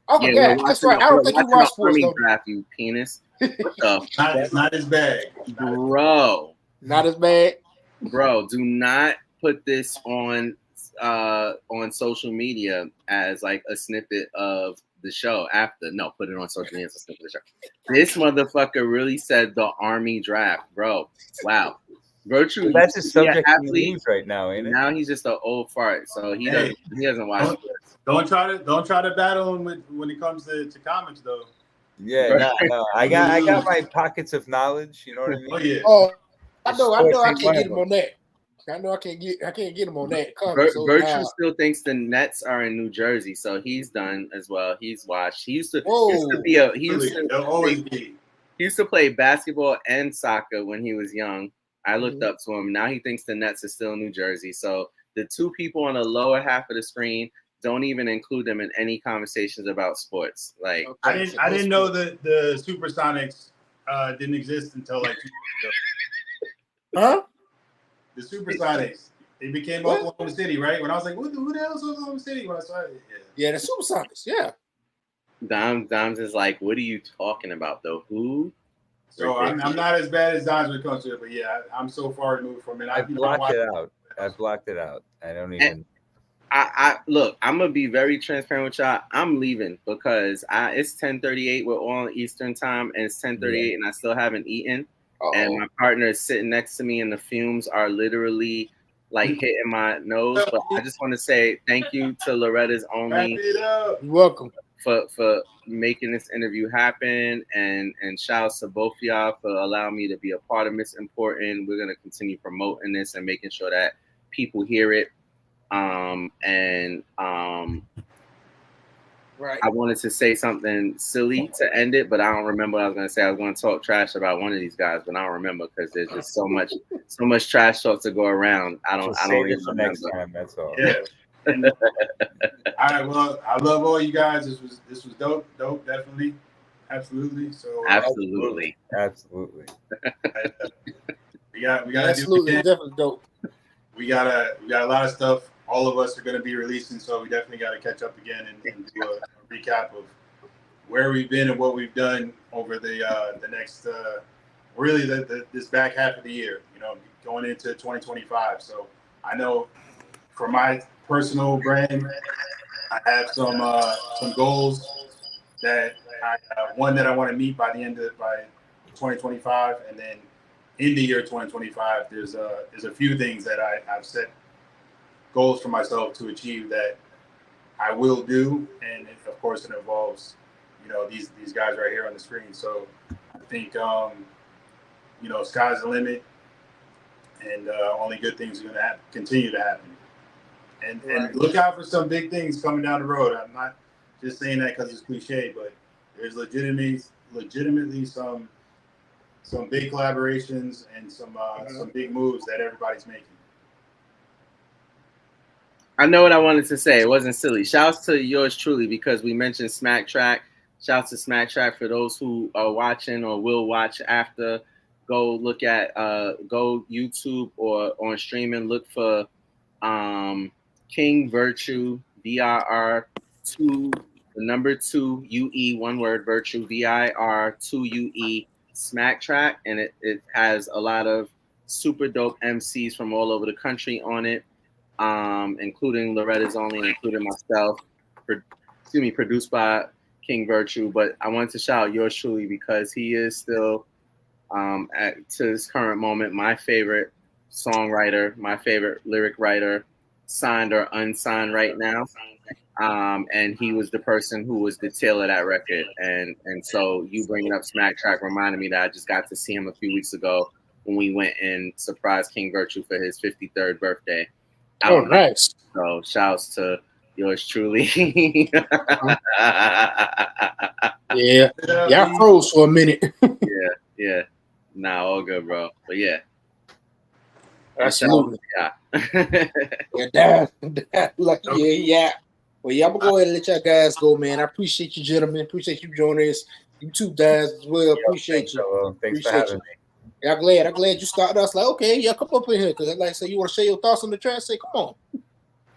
Oh my God, that's right. I don't think you watch sports though. Draft, you penis. It's not his bag, bro. Not as bad, bro. Do not put this on social media as like a snippet of the show after. No, put it on social media as a snippet of the show. This motherfucker really said the Army draft, bro. Wow. Virtue. That's his subject in the news right now, ain't it? Now he's just an old fart, so he doesn't watch sports. Don't try to battle him when it comes to comics though. Yeah, no. I got my pockets of knowledge. You know what I mean? Oh yeah. Oh, I know. I can't get him on that. I know I can't get him on that. Virtue still thinks the Nets are in New Jersey, so he's done as well. He's watched. He used to play basketball and soccer when he was young. I looked up to him. Now he thinks the Nets are still in New Jersey. So the two people on the lower half of the screen don't even include them in any conversations about sports. Like I didn't know that the Supersonics didn't exist until like 2 years ago. Huh? The Supersonics. They became Oklahoma City, right? When I was like, who the hell is Oklahoma City? When I saw it, yeah, the Supersonics, yeah. Dimes is like, what are you talking about though? Who? So I'm not as bad as Dimes when it comes to it, but yeah, I'm so far removed from it. I've blocked it out. I don't even. I look. I'm gonna be very transparent with y'all. I'm leaving because it's 10:38. We're all on Eastern time, and it's 10:38, and I still haven't eaten. And my partner is sitting next to me, and the fumes are literally like hitting my nose. But I just want to say thank you to Loretta's Only. You're welcome. For making this interview happen, and shout out to both of y'all for allowing me to be a part of Miss Important. We're gonna continue promoting this and making sure that people hear it. Right. I wanted to say something silly to end it, but I don't remember what I was gonna say. I was gonna talk trash about one of these guys, but I don't remember because there's just so much trash talk to go around. I don't even remember. Next time, that's all. Yeah. All right, well, I love all you guys. This was dope, definitely, absolutely. So absolutely. We got absolutely definitely dope. We got a lot of stuff. All of us are going to be releasing, so we definitely got to catch up again and do a recap of where we've been and what we've done over the next really this back half of the year. You know, going into 2025. So I know for my personal brand, I have some goals that one that I want to meet by 2025, and then in the year 2025, there's a few things that I've set goals for myself to achieve that I will do, and of course it involves, these guys right here on the screen. So I think sky's the limit, and only good things are going to continue to happen. And look out for some big things coming down the road. I'm not just saying that because it's cliche, but there's legitimately some big collaborations and some big moves that everybody's making. I know what I wanted to say. It wasn't silly. Shouts to yours truly, because we mentioned Smack Track. Shouts to Smack Track for those who are watching or will watch after. Go look at go YouTube or on streaming. Look for King Virtue, VIR2, the number 2 UE, one word, Virtue, VIR2 UE, Smack Track, and it has a lot of super dope MCs from all over the country on it, including Loretta's Only, including myself. Produced by King Virtue. But I wanted to shout out yours truly, because he is still, to this current moment, my favorite songwriter, my favorite lyric writer, signed or unsigned right now. And he was the person who was the tail of that record. And so you bringing up Smack Track reminded me that I just got to see him a few weeks ago when we went and surprised King Virtue for his 53rd birthday. Oh, nice. So shouts to yours truly. Yeah. I froze for a minute. Yeah. Nah, all good, bro. But yeah. Absolutely. Yeah. Yeah. Well, yeah, I'm gonna go ahead and let y'all guys go, man. I appreciate you, gentlemen. Appreciate you joining us. You two guys as well. Appreciate you. Thanks for having me. Yeah, I'm glad you started us. Like, okay, yeah, come up in here, because like I say, you want to share your thoughts on the track? Say, come on.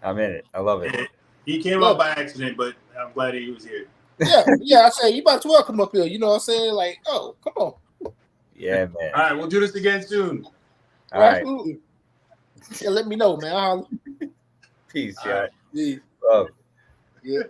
I'm in it. I love it. He came up by accident, but I'm glad he was here. Yeah. I say you might as well come up here. You know what I'm saying? Like, oh, come on. Yeah, man. All right, we'll do this again soon. All right. Absolutely. Yeah, let me know, man. Peace, yeah. Yeah. Love. Yeah.